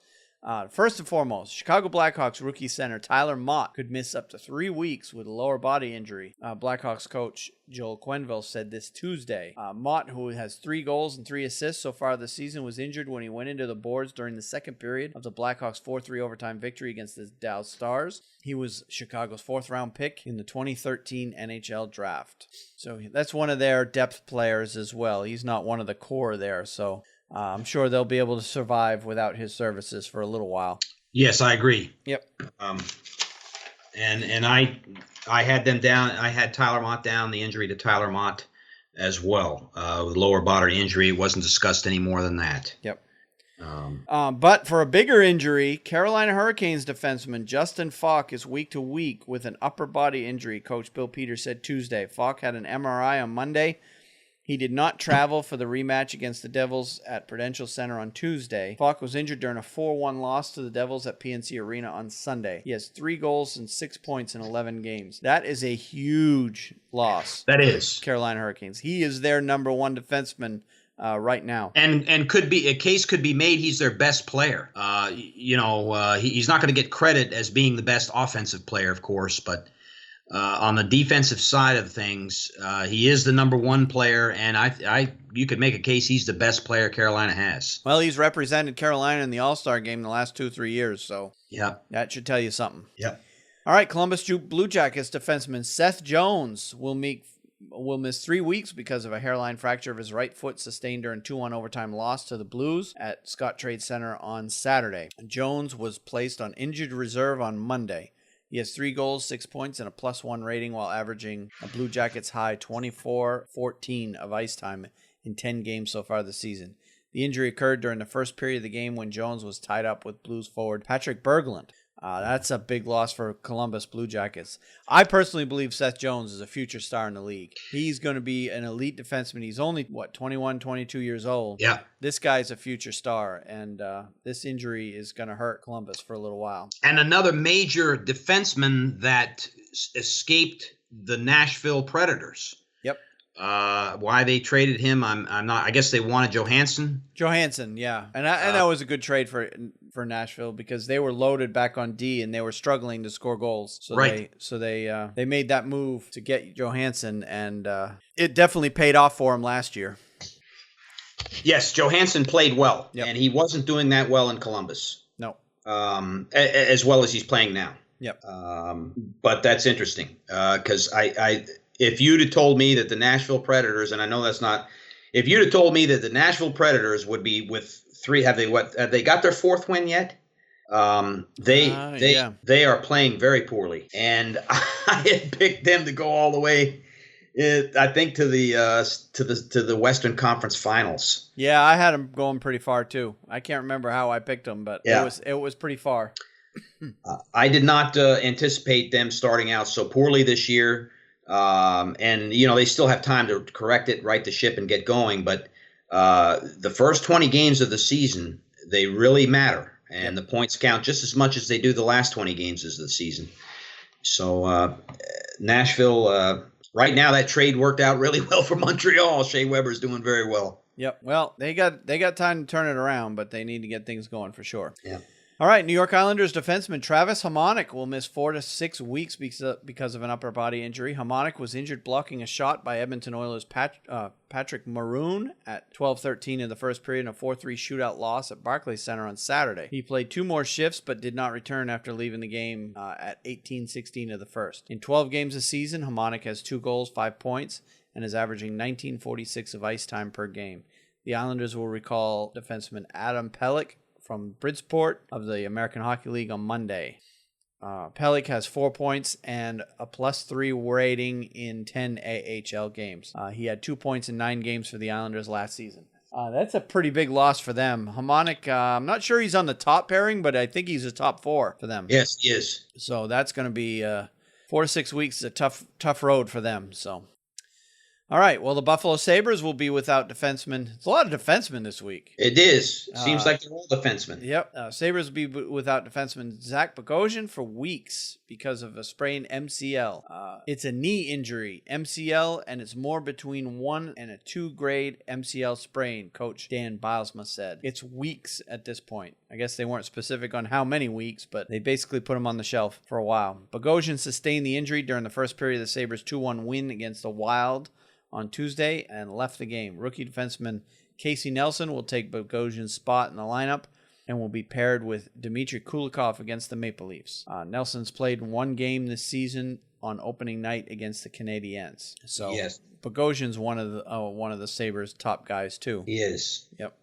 First and foremost, Chicago Blackhawks rookie center Tyler Mott could miss up to 3 weeks with a lower body injury. Blackhawks coach Joel Quenneville said this Tuesday. Mott, who has 3 goals and 3 assists so far this season, was injured when he went into the boards during the second period of the Blackhawks' 4-3 overtime victory against the Dallas Stars. He was Chicago's 4th-round pick in the 2013 NHL draft. So that's one of their depth players as well. He's not one of the core there, so I'm sure they'll be able to survive without his services for a little while. Yes, I agree. Yep. And I had them down. I had Tyler Mott down, the injury to Tyler Mott as well. With lower body injury, it wasn't discussed any more than that. Yep. But for a bigger injury, Carolina Hurricanes defenseman Justin Falk is week to week with an upper body injury, Coach Bill Peters said Tuesday. Falk had an MRI on Monday. He did not travel for the rematch against the Devils at Prudential Center on Tuesday. Falk was injured during a 4-1 loss to the Devils at PNC Arena on Sunday. He has 3 goals and 6 points in 11 games. That is a huge loss. That is. Carolina Hurricanes. He is their number 1 defenseman right now. And could be a case could be made he's their best player. He's not going to get credit as being the best offensive player, of course, but on the defensive side of things, he is the number 1 player, and you could make a case he's the best player Carolina has. Well, he's represented Carolina in the All-Star game the last 2-3 years, so yeah, that should tell you something. Yeah. All right, Columbus Blue Jackets defenseman Seth Jones will miss 3 weeks because of a hairline fracture of his right foot sustained during 2-1 overtime loss to the Blues at Scott Trade Center on Saturday. Jones was placed on injured reserve on Monday. He has 3 goals, 6 points, and a +1 rating while averaging a Blue Jackets high 24-14 of ice time in 10 games so far this season. The injury occurred during the first period of the game when Jones was tied up with Blues forward Patrick Berglund. That's a big loss for Columbus Blue Jackets. I personally believe Seth Jones is a future star in the league. He's going to be an elite defenseman. He's only, 21, 22 years old. Yeah. This guy's a future star, and this injury is going to hurt Columbus for a little while. And another major defenseman that escaped the Nashville Predators. Yep. Why they traded him, I'm not. I guess they wanted Johansson. Yeah, and that was a good trade for Nashville because they were loaded back on D and they were struggling to score goals. So right. They made that move to get Johansson, and it definitely paid off for him last year. Yes, Johansson played well, yep. And he wasn't doing that well in Columbus. No. As well as he's playing now. Yep. But that's interesting because if you'd have told me that the Nashville Predators, and I know that's not, if you'd have told me that the Nashville Predators would be with 3, have they got their 4th win yet? They are playing very poorly, and I had picked them to go all the way. I think to the Western Conference Finals. Yeah, I had them going pretty far too. I can't remember how I picked them, but yeah. it was pretty far. I did not anticipate them starting out so poorly this year. And they still have time to correct it, right the ship, and get going. But the first 20 games of the season, they really matter, and the points count just as much as they do the last 20 games of the season. So Nashville, right now, that trade worked out really well for Montreal. Shea Weber's doing very well. Yep. Well, they got time to turn it around, but they need to get things going for sure. Yeah. All right, New York Islanders defenseman Travis Hamonic will miss 4 to 6 weeks because of an upper body injury. Hamonic was injured blocking a shot by Edmonton Oilers' Patrick Maroon at 12:13 in the first period in a 4-3 shootout loss at Barclays Center on Saturday. He played 2 more shifts but did not return after leaving the game at 18:16 of the first. In 12 games this season, Hamonic has 2 goals, 5 points, and is averaging 19:46 of ice time per game. The Islanders will recall defenseman Adam Pelech from Bridgeport of the American Hockey League on Monday. Pelech has 4 points and a +3 rating in 10 AHL games. He had 2 points in 9 games for the Islanders last season. That's a pretty big loss for them. Hamonic, I'm not sure he's on the top pairing, but I think he's a top 4 for them. Yes, he is. So that's going to be 4 to 6 weeks is a tough road for them. So, All right. Well, the Buffalo Sabres will be without defensemen. It's a lot of defensemen this week. It is. Seems like they're all defensemen. Yep. Sabres will be without defenseman Zach Bogosian for weeks because of a sprained MCL. It's a knee injury, MCL, and it's more between 1 and a 2 grade MCL sprain, Coach Dan Bilesma said. It's weeks at this point. I guess they weren't specific on how many weeks, but they basically put him on the shelf for a while. Bogosian sustained the injury during the first period of the Sabres' 2-1 win against the Wild on Tuesday and left the game. Rookie defenseman Casey Nelson will take Bogosian's spot in the lineup and will be paired with Dmitry Kulikov against the Maple Leafs. Nelson's played 1 game this season on opening night against the Canadiens. So yes. Bogosian's one of the Sabres' top guys too. He is. Yep.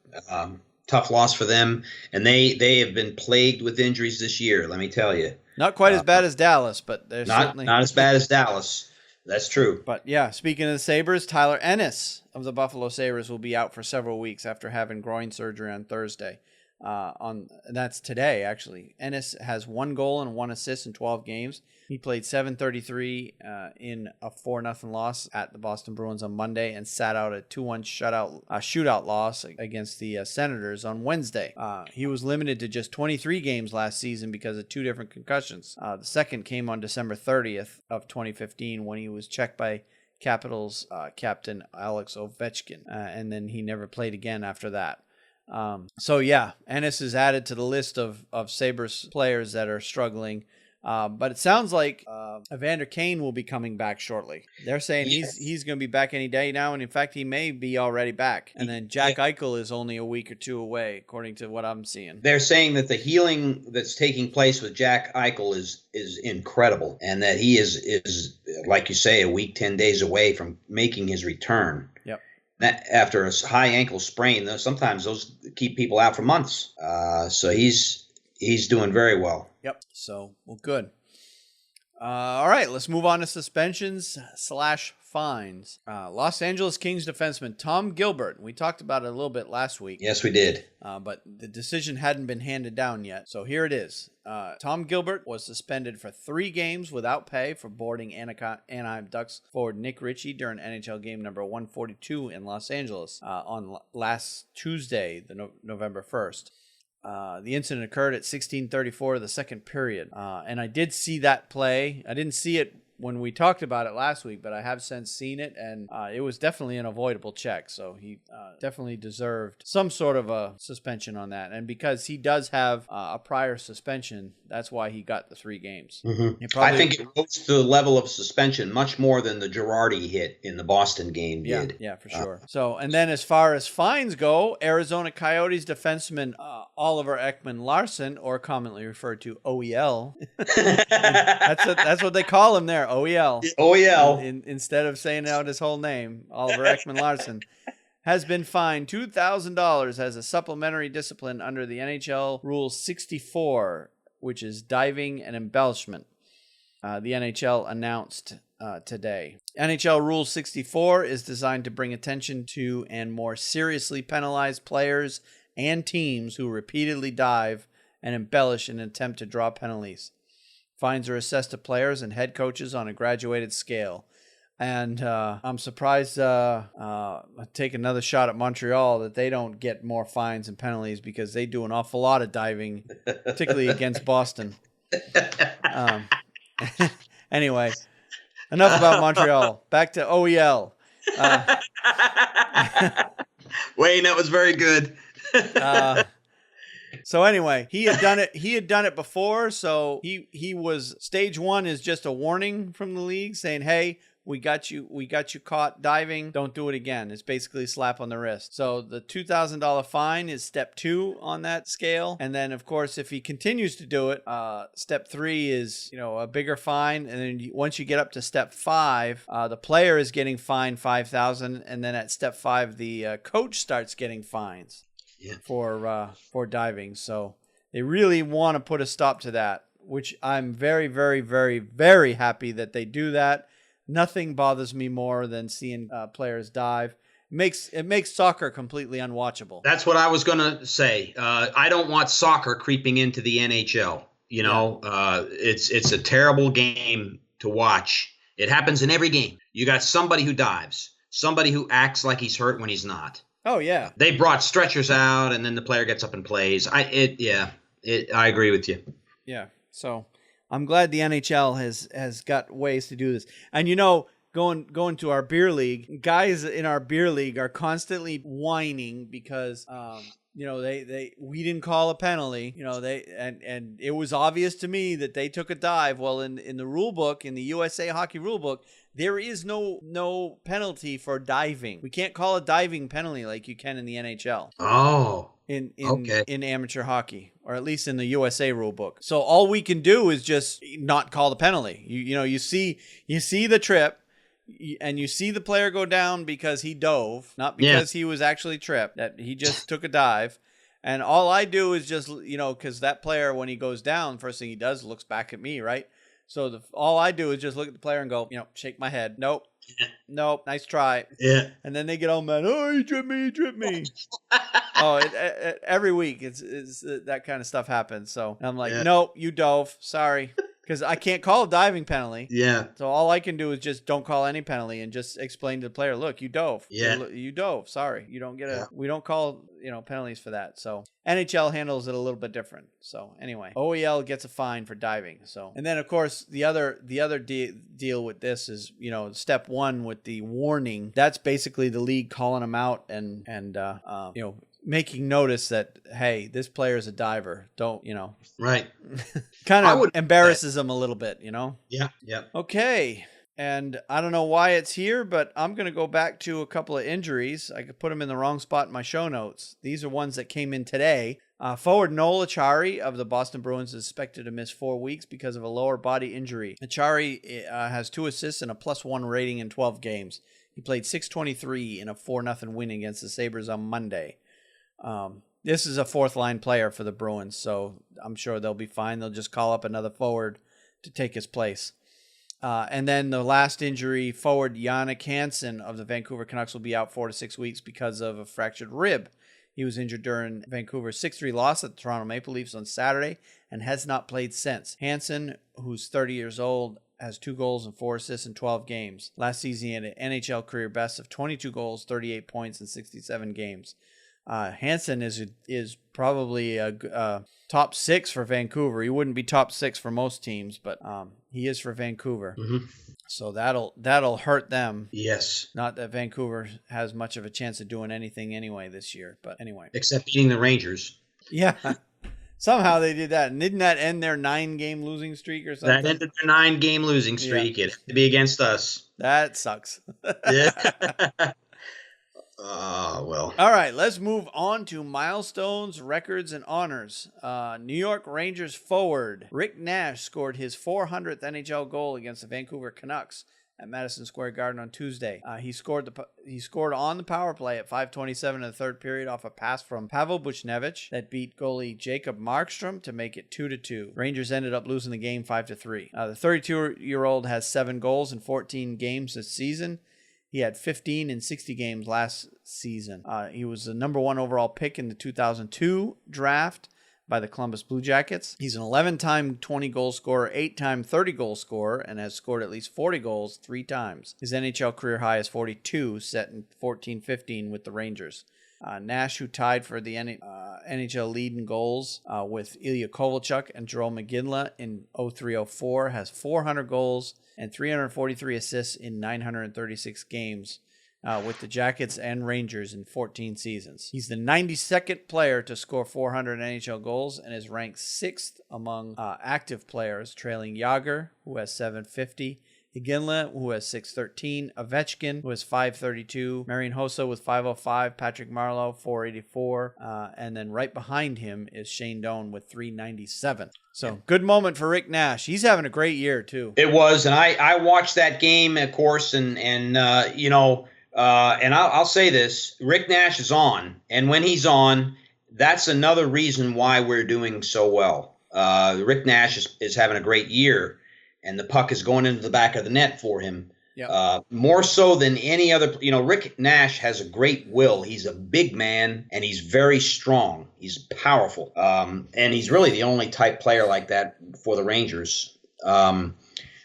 Tough loss for them, and they have been plagued with injuries this year. Let me tell you. Not quite as bad as Dallas, but they're certainly not as bad as Dallas. That's true. But yeah, speaking of the Sabres, Tyler Ennis of the Buffalo Sabres will be out for several weeks after having groin surgery on Thursday. That's today, actually. Ennis has 1 goal and 1 assist in 12 games. He played .733 in a 4-0 loss at the Boston Bruins on Monday and sat out a 2-1 shootout loss against the Senators on Wednesday. He was limited to just 23 games last season because of 2 different concussions. The second came on December 30th of 2015 when he was checked by Capitals captain Alex Ovechkin, and then he never played again after that. So yeah, Ennis is added to the list of Sabres players that are struggling. But it sounds like Evander Kane will be coming back shortly. They're saying he's going to be back any day now, and in fact, he may be already back. And then Jack Eichel is only a week or 2 away, according to what I'm seeing. They're saying that the healing that's taking place with Jack Eichel is incredible, and that he is like you say, a week, 10 days away from making his return. Yep. After a high ankle sprain, sometimes those keep people out for months. So he's doing very well. Yep. So, well, good. All right, let's move on to suspensions/fines. Los Angeles Kings defenseman Tom Gilbert. We talked about it a little bit last week. Yes, we did. But the decision hadn't been handed down yet. So here it is. Tom Gilbert was suspended for 3 games without pay for boarding Anaheim Ducks forward Nick Ritchie during NHL game number 142 in Los Angeles on last Tuesday, November 1st. The incident occurred at 16:34 of the second period. And I did see that play. I didn't see it when we talked about it last week, but I have since seen it, and it was definitely an avoidable check. So he definitely deserved some sort of a suspension on that. And because he does have a prior suspension, that's why he got the 3 games. Mm-hmm. I think it goes to the level of suspension much more than the Girardi hit in the Boston game did. Yeah, for sure. So, and then as far as fines go, Arizona Coyotes defenseman Oliver Ekman-Larsson, or commonly referred to OEL, that's what they call him there. OEL. OEL. Instead of saying out his whole name, Oliver Ekman-Larsson, has been fined $2,000 as a supplementary discipline under the NHL Rule 64, which is diving and embellishment. The NHL announced today. NHL Rule 64 is designed to bring attention to and more seriously penalize players and teams who repeatedly dive and embellish in an attempt to draw penalties. Fines are assessed to players and head coaches on a graduated scale. And I'm surprised, I take another shot at Montreal, that they don't get more fines and penalties because they do an awful lot of diving, particularly against Boston. Anyway, enough about Montreal. Back to OEL. Wayne, that was very good. So anyway, he had done it. He had done it before. So he was stage 1 is just a warning from the league saying, "Hey, we got you caught diving. Don't do it again." It's basically a slap on the wrist. So the $2,000 fine is step 2 on that scale. And then of course, if he continues to do it, step 3 is, a bigger fine. And then once you get up to step 5, the player is getting fined $5,000. And then at step 5, the coach starts getting fines. Yeah. For diving. So they really want to put a stop to that, which I'm very, very, very, very happy that they do that. Nothing bothers me more than seeing players dive. It makes soccer completely unwatchable. That's what I was going to say. I don't want soccer creeping into the NHL. It's a terrible game to watch. It happens in every game. You got somebody who dives. somebody who acts like he's hurt when he's not. Oh yeah. They brought stretchers out, and then the player gets up and plays. I agree with you. Yeah. So I'm glad the NHL has got ways to do this. And going to our beer league, guys in our beer league are constantly whining because we didn't call a penalty. And it was obvious to me that they took a dive. Well, in the rule book, in the USA Hockey rule book, there is no penalty for diving. We can't call a diving penalty like you can in the NHL. Oh. In amateur hockey, or at least in the USA rule book. So all we can do is just not call the penalty. You see the trip, and you see the player go down because he dove, not because he was actually tripped, that he just took a dive. And all I do is just, because that player, when he goes down, first thing he does, looks back at me, right? So all I do is just look at the player and go, shake my head. Nope. Nope. Nice try. Yeah. And then they get all mad. Oh, he tripped me. Every week it's that kind of stuff happens. So I'm like, nope, you dove. Sorry. Because I can't call a diving penalty. Yeah. So all I can do is just don't call any penalty and just explain to the player, look, you dove. Yeah. You dove. Sorry. You don't get we don't call, penalties for that. So NHL handles it a little bit different. So anyway, OEL gets a fine for diving. So, and then of course the other deal with this is, step one with the warning. That's basically the league calling them out and making notice that, hey, this player is a diver. Don't, Right. kind of embarrasses them a little bit, Yeah. Yeah. Okay. And I don't know why it's here, but I'm going to go back to a couple of injuries. I could put them in the wrong spot in my show notes. These are ones that came in today. Forward Noel Acciari of the Boston Bruins is expected to miss 4 weeks because of a lower body injury. Acciari has 2 assists and a +1 rating in 12 games. He played .623 in a 4-0 win against the Sabres on Monday. This is a fourth-line player for the Bruins, so I'm sure they'll be fine. They'll just call up another forward to take his place. And then the last injury, forward Jannik Hansen of the Vancouver Canucks will be out 4 to 6 weeks because of a fractured rib. He was injured during Vancouver's 6-3 loss at the Toronto Maple Leafs on Saturday and has not played since. Hansen, who's 30 years old, has 2 goals and 4 assists in 12 games. Last season, he had an NHL career best of 22 goals, 38 points in 67 games. Hansen is probably a top 6 for Vancouver. He wouldn't be top 6 for most teams, but he is for Vancouver. Mm-hmm. So that'll hurt them. Yes. Not that Vancouver has much of a chance of doing anything anyway this year, but anyway. Except beating the Rangers. Yeah. Somehow they did that. And didn't that end their 9-game losing streak or something? That ended their 9-game losing streak. Yeah. It had to be against us. That sucks. Yeah. Well. All right, let's move on to milestones, records, and honors. New York Rangers forward Rick Nash scored his 400th NHL goal against the Vancouver Canucks at Madison Square Garden on Tuesday. He scored on the power play at 5:27 in the third period off a pass from Pavel Buchnevich that beat goalie Jacob Markstrom to make it 2-2. Rangers ended up losing the game 5-3. The 32-year-old has 7 goals in 14 games this season. He had 15 in 60 games last season. He was the number 1 overall pick in the 2002 draft by the Columbus Blue Jackets. He's an 11-time 20-goal scorer, 8-time 30-goal scorer, and has scored at least 40 goals 3 times. His NHL career high is 42, set in 14-15 with the Rangers. Nash, who tied for the NHL lead in goals with Ilya Kovalchuk and Jerome McGinley in 03-04, has 400 goals and 343 assists in 936 games with the Jackets and Rangers in 14 seasons. He's the 92nd player to score 400 NHL goals and is ranked 6th among active players, trailing Jágr, who has 750, Iginla, who has 613, Ovechkin, who has 532, Marian Hossa with 505, Patrick Marleau, 484, and then right behind him is Shane Doan with 397. So, good moment for Rick Nash. He's having a great year, too. It was, and I watched that game, of course, and I'll say this, Rick Nash is on, and when he's on, that's another reason why we're doing so well. Rick Nash is having a great year, and the puck is going into the back of the net for him. Yep. More so than any other. Rick Nash has a great will. He's a big man, and he's very strong. He's powerful, and he's really the only type player like that for the Rangers.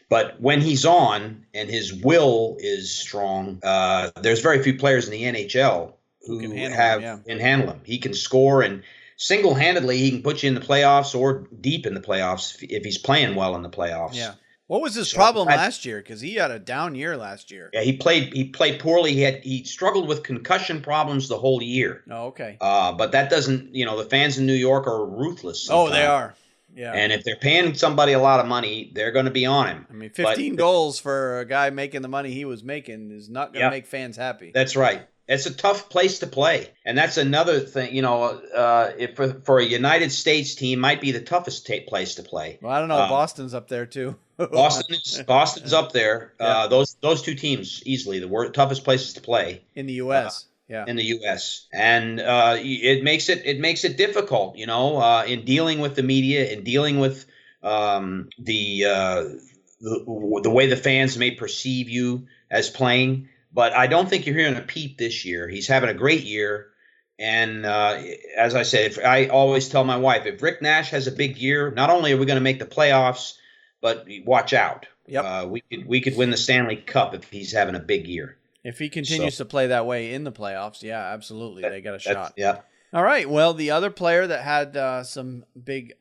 But when he's on and his will is strong, there's very few players in the NHL who can handle him. He can score, and single-handedly he can put you in the playoffs or deep in the playoffs if he's playing well in the playoffs. Yeah. What was his problem last year? Because he had a down year last year. Yeah, he played poorly. He struggled with concussion problems the whole year. Oh, okay. But that doesn't, the fans in New York are ruthless sometimes. Oh, they are. Yeah. And if they're paying somebody a lot of money, they're going to be on him. I mean, 15 goals for a guy making the money he was making is not going to make fans happy. That's right. It's a tough place to play. And that's another thing, if for a United States team, might be the toughest place to play. Well, I don't know. Boston's up there, too. Boston's up there. Yeah. Those two teams, easily the toughest places to play. In the U.S., in the U.S. And it makes it difficult, in dealing with the media and dealing with the way the fans may perceive you as playing. But I don't think you're hearing a peep this year. He's having a great year. And as I said, I always tell my wife, if Rick Nash has a big year, not only are we going to make the playoffs, but watch out. Yep. We could win the Stanley Cup if he's having a big year. If he continues to play that way in the playoffs, yeah, absolutely. They got a shot. Yeah. All right. Well, the other player that had some big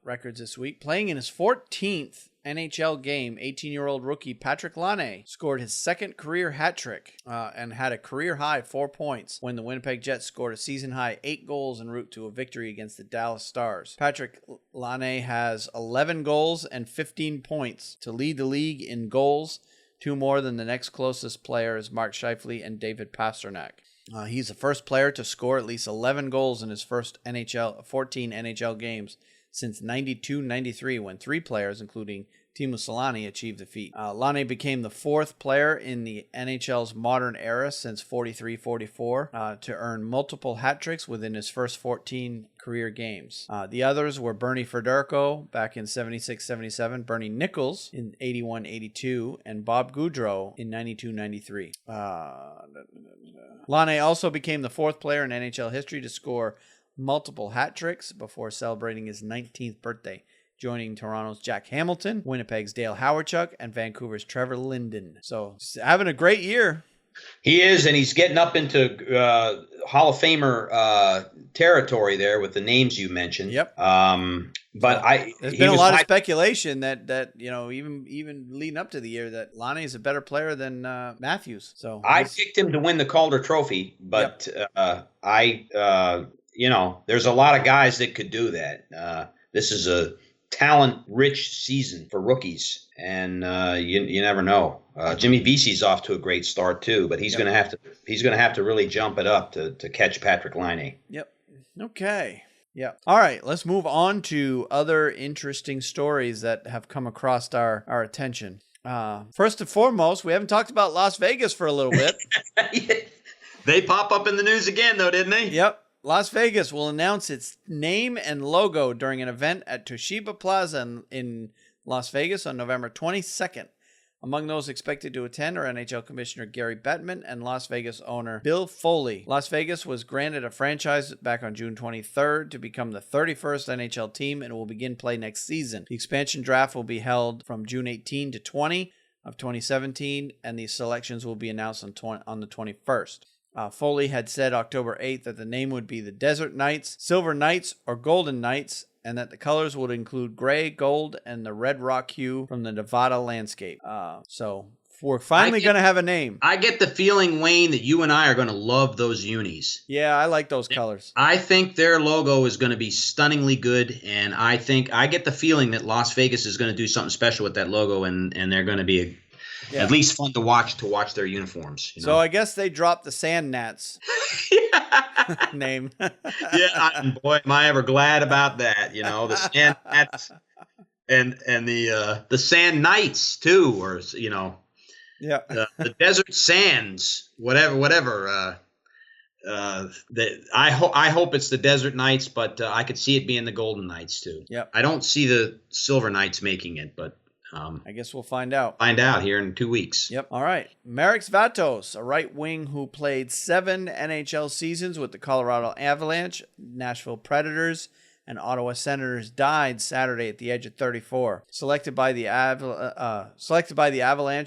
records this week, playing in his 14th NHL game, 18-year-old rookie Patrik Laine scored his second career hat trick and had a career-high 4 points when the Winnipeg Jets scored a season-high 8 goals en route to a victory against the Dallas Stars. Patrik Laine has 11 goals and 15 points to lead the league in goals, 2 more than the next closest players, Mark Scheifele and David Pastrnak. He's the first player to score at least 11 goals in his first 14 NHL games since 92-93, when 3 players, including Teemu Selanne, achieved the feat. Laine became the 4th player in the NHL's modern era since 43-44 to earn multiple hat tricks within his first 14 career games. The others were Bernie Federko back in 76-77, Bernie Nichols in 81-82, and Bob Goudreau in 92-93. Laine also became the 4th player in NHL history to score multiple hat tricks before celebrating his 19th birthday, joining Toronto's Jack Hamilton, Winnipeg's Dale Hawerchuk, and Vancouver's Trevor Linden. So, having a great year. He is, and he's getting up into Hall of Famer territory there with the names you mentioned. Yep. There's been a lot of speculation that even leading up to the year that Laine is a better player than Matthews. So I picked him to win the Calder Trophy, but there's a lot of guys that could do that. This is a talent-rich season for rookies, and you never know. Jimmy Vesey's off to a great start too, but he's going to have to really jump it up to catch Patrik Laine. Yep. Okay. Yeah. All right. Let's move on to other interesting stories that have come across our attention. First and foremost, we haven't talked about Las Vegas for a little bit. They pop up in the news again, though, didn't they? Yep. Las Vegas will announce its name and logo during an event at Toshiba Plaza in Las Vegas on November 22nd. Among those expected to attend are NHL Commissioner Gary Bettman and Las Vegas owner Bill Foley. Las Vegas was granted a franchise back on June 23rd to become the 31st NHL team and will begin play next season. The expansion draft will be held from June 18 to 20 of 2017, and the selections will be announced on the 21st. Foley had said October 8th that the name would be the Desert Knights, Silver Knights, or Golden Knights, and that the colors would include gray, gold, and the red rock hue from the Nevada landscape. So we're finally going to have a name. I get the feeling, Wayne, that you and I are going to love those unis. Yeah, I like those colors. I think their logo is going to be stunningly good, and I get the feeling that Las Vegas is going to do something special with that logo, and they're going to be at least fun to watch their uniforms. So I guess they dropped the Sand Gnats name. Boy, am I ever glad about that. The Sand Gnats and the Sand Knights too, or the Desert Sands, whatever. I hope it's the Desert Knights, but I could see it being the Golden Knights too. Yep. I don't see the Silver Knights making it, but. I guess we'll find out. Here in 2 weeks. Yep. All right. Michal Vottos, a right wing who played 7 NHL seasons with the Colorado Avalanche, Nashville Predators, and Ottawa Senators died Saturday at the age of 34. Selected by the Avalanche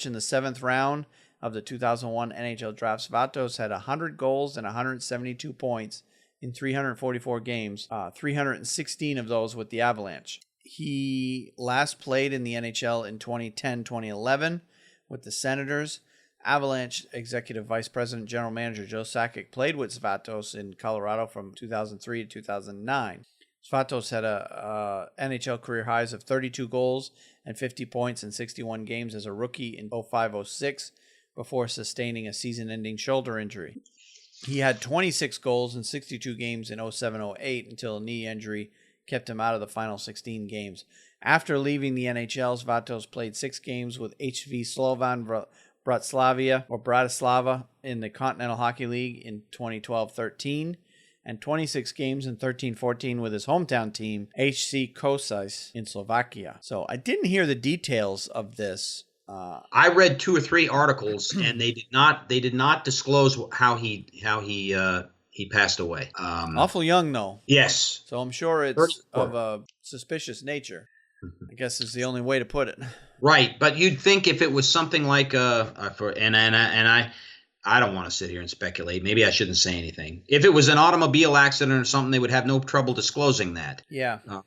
in the 7th round of the 2001 NHL Draft, Vottos had 100 goals and 172 points in 344 games, 316 of those with the Avalanche. He last played in the NHL in 2010-2011 with the Senators. Avalanche Executive Vice President General Manager Joe Sakic played with Vottos in Colorado from 2003 to 2009. Vottos had a NHL career highs of 32 goals and 50 points in 61 games as a rookie in 05-06 before sustaining a season-ending shoulder injury. He had 26 goals in 62 games in 07-08 until a knee injury kept him out of the final 16 games. After leaving the NHL, Vottos played 6 games with HV Slovan Bratislava in the Continental Hockey League in 2012-13, and 26 games in 13-14 with his hometown team, HC Kosice in Slovakia. So I didn't hear the details of this. I read 2 or 3 articles, and they did not disclose how he passed away. Awful young, though. Yes. So I'm sure it's 34. of a suspicious nature. I guess is the only way to put it. Right, but you'd think if it was something like I don't want to sit here and speculate. Maybe I shouldn't say anything. If it was an automobile accident or something, they would have no trouble disclosing that. Yeah. I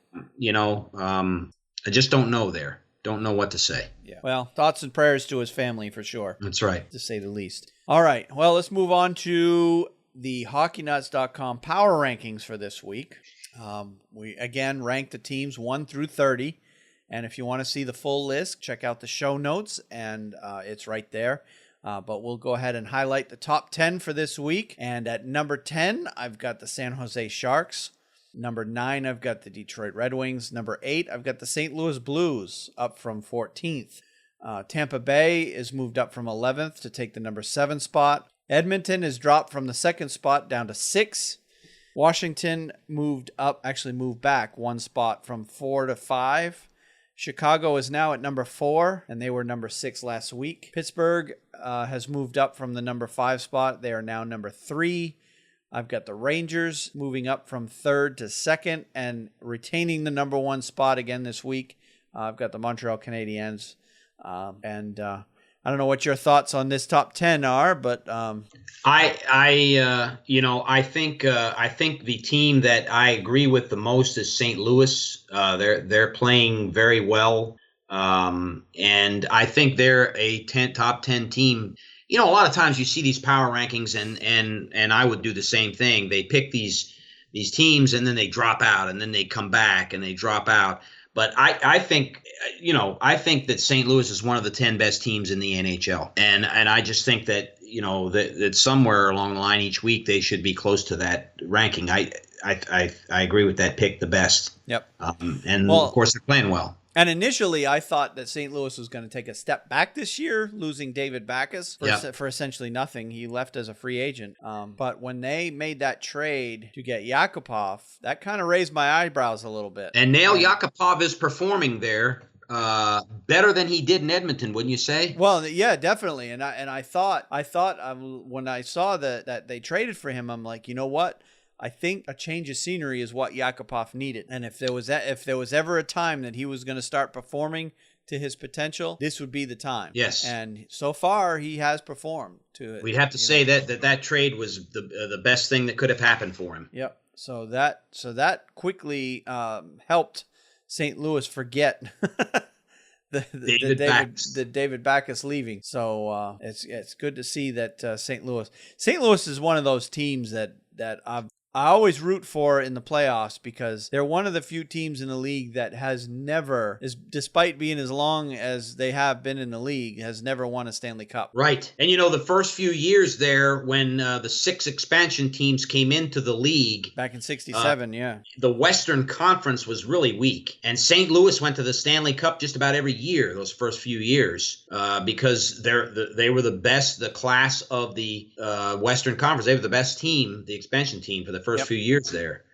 just don't know there. Don't know what to say. Yeah. Well, thoughts and prayers to his family for sure. That's right. To say the least. All right. Well, let's move on to the HockeyNuts.com power rankings for this week. We again ranked the teams 1 through 30. And if you want to see the full list, check out the show notes, and it's right there. But we'll go ahead and highlight the top 10 for this week. And at number 10, I've got the San Jose Sharks. Number 9, I've got the Detroit Red Wings. Number 8, I've got the St. Louis Blues, up from 14th. Tampa Bay is moved up from 11th to take the number 7 spot. Edmonton is dropped from the 2nd spot down to 6. Washington moved back 1 spot from 4 to 5. Chicago is now at number 4, and they were number 6 last week. Pittsburgh has moved up from the number 5 spot. They are now number 3. I've got the Rangers moving up from 3rd to 2nd and retaining the number 1 spot again this week. I've got the Montreal Canadiens. And I don't know what your thoughts on this top 10 are, but I think the team that I agree with the most is St. Louis. They're playing very well, and I think they're a top 10 team. A lot of times you see these power rankings, and I would do the same thing. They pick these teams, and then they drop out, and then they come back, and they drop out. But I think that St. Louis is one of the 10 best teams in the NHL, and I just think that that somewhere along the line each week they should be close to that ranking. I agree with that pick the best. Yep. Of course they're playing well. And initially, I thought that St. Louis was going to take a step back this year, losing David Backes for essentially nothing. He left as a free agent. But when they made that trade to get Yakupov, that kind of raised my eyebrows a little bit. And now Yakupov is performing there better than he did in Edmonton, wouldn't you say? Well, yeah, definitely. And I thought when I saw that they traded for him, I'm like, you know what? I think a change of scenery is what Yakupov needed. And if there was ever a time that he was going to start performing to his potential, this would be the time. Yes. And so far, he has performed to it. We'd have to say that trade was the best thing that could have happened for him. Yep. So that quickly helped St. Louis forget the David Backes leaving. So it's good to see that St. Louis is one of those teams that I always root for in the playoffs, because they're one of the few teams in the league that has never, despite being as long as they have been in the league, has never won a Stanley Cup. Right. And the first few years there, when the 6 expansion teams came into the league back in '67, the Western Conference was really weak, and St. Louis went to the Stanley Cup just about every year those first few years because they were the best, the class of the Western Conference. They were the best team, the expansion team, for the first few years there.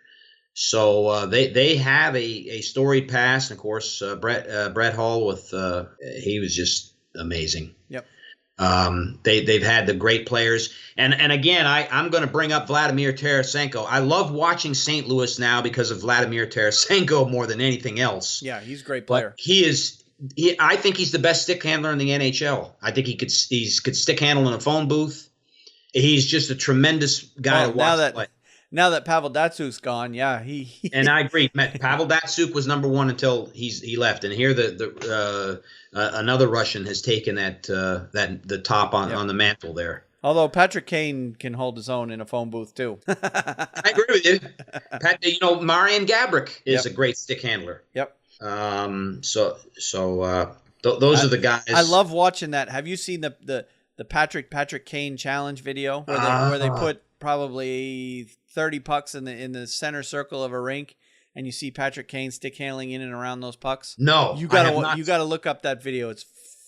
So they have a storied past, and of course Brett Hull he was just amazing. Yep. They've had the great players. And again, I'm going to bring up Vladimir Tarasenko. I love watching St. Louis now because of Vladimir Tarasenko more than anything else. Yeah, he's a great player. But I think he's the best stick handler in the NHL. I think he could stick handle in a phone booth. He's just a tremendous guy to watch play. Now that Pavel Datsuk's gone, yeah, and I agree. Pavel Datsuk was number one until he left, and here another Russian has taken the top on the mantle there. Although Patrick Kane can hold his own in a phone booth too. I agree with you. Marian Gaborik is a great stick handler. Yep. Those are the guys. I love watching that. Have you seen the Patrick Kane challenge video where they put probably 30 pucks in the center circle of a rink, and you see Patrick Kane stick handling in and around those pucks? No, you gotta look up that video. It's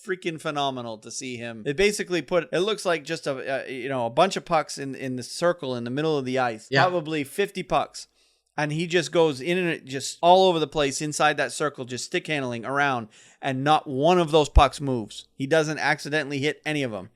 freaking phenomenal to see him. It basically it looks like just a bunch of pucks in the circle in the middle of the ice. Yeah. Probably 50 pucks. And he just goes in and just all over the place inside that circle, just stick handling around, and not one of those pucks moves. He doesn't accidentally hit any of them.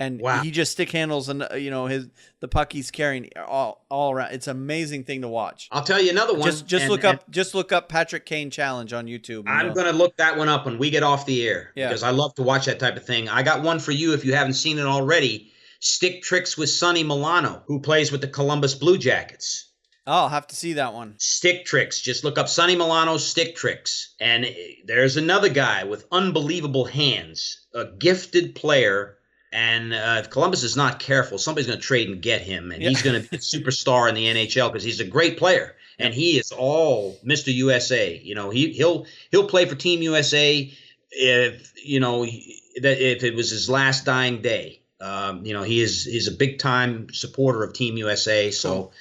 And he just stick handles and the puck he's carrying all around. It's an amazing thing to watch. I'll tell you another one. Just look up Patrick Kane challenge on YouTube. I'm going to look that one up when we get off the air because I love to watch that type of thing. I got one for you if you haven't seen it already. Stick tricks with Sonny Milano, who plays with the Columbus Blue Jackets. Oh, I'll have to see that one. Stick tricks. Just look up Sonny Milano's stick tricks. And there's another guy with unbelievable hands, a gifted player. And if Columbus is not careful, somebody's going to trade and get him. And he's going to be a superstar in the NHL because he's a great player. And he is all Mr. USA. He'll play for Team USA if it was his last dying day. He's a big time supporter of Team USA. So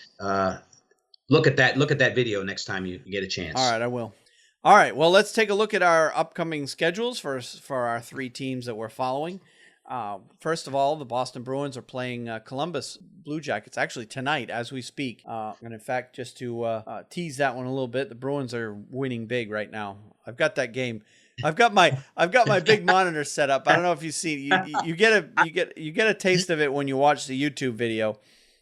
look at that video next time you get a chance. All right, I will. All right, well, let's take a look at our upcoming schedules for our three teams that we're following. First of all, the Boston Bruins are playing Columbus Blue Jackets actually tonight as we speak. And in fact, just to tease that one a little bit, the Bruins are winning big right now. I've got that game. I've got my big monitor set up. I don't know if you see you get a taste of it when you watch the YouTube video.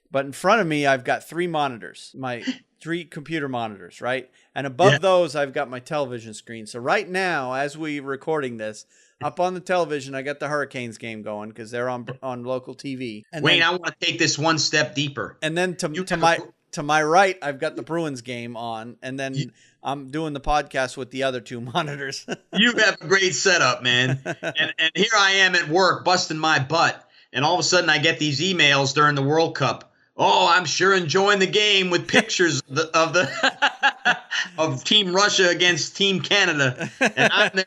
But in front of me, I've got three monitors, my three computer monitors, right? And above those, I've got my television screen. So right now, as we're recording this, up on the television, I got the Hurricanes game going because they're on local TV. And Wayne, I want to take this one step deeper. And then to my right, I've got the Bruins game on, and then I'm doing the podcast with the other two monitors. You have a great setup, man. And here I am at work busting my butt, and all of a sudden I get these emails during the World Cup. Oh, I'm sure enjoying the game with pictures of Team Russia against Team Canada, and I'm there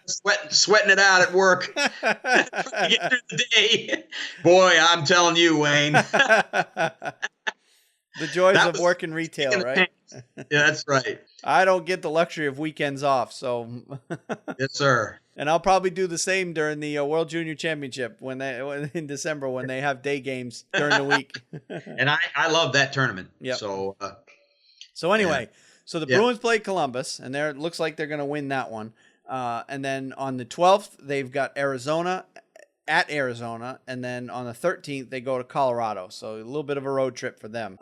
sweating it out at work trying to get through the day. Boy, I'm telling you, Wayne. The joys of working retail, right? Yeah, that's right. I don't get the luxury of weekends off, so. Yes, sir. And I'll probably do the same during the World Junior Championship in December when they have day games during the week. And I love that tournament. Yeah. So anyway, the Bruins play Columbus, and it looks like they're going to win that one. And then on the 12th, they've got Arizona, and then on the 13th, they go to Colorado. So a little bit of a road trip for them.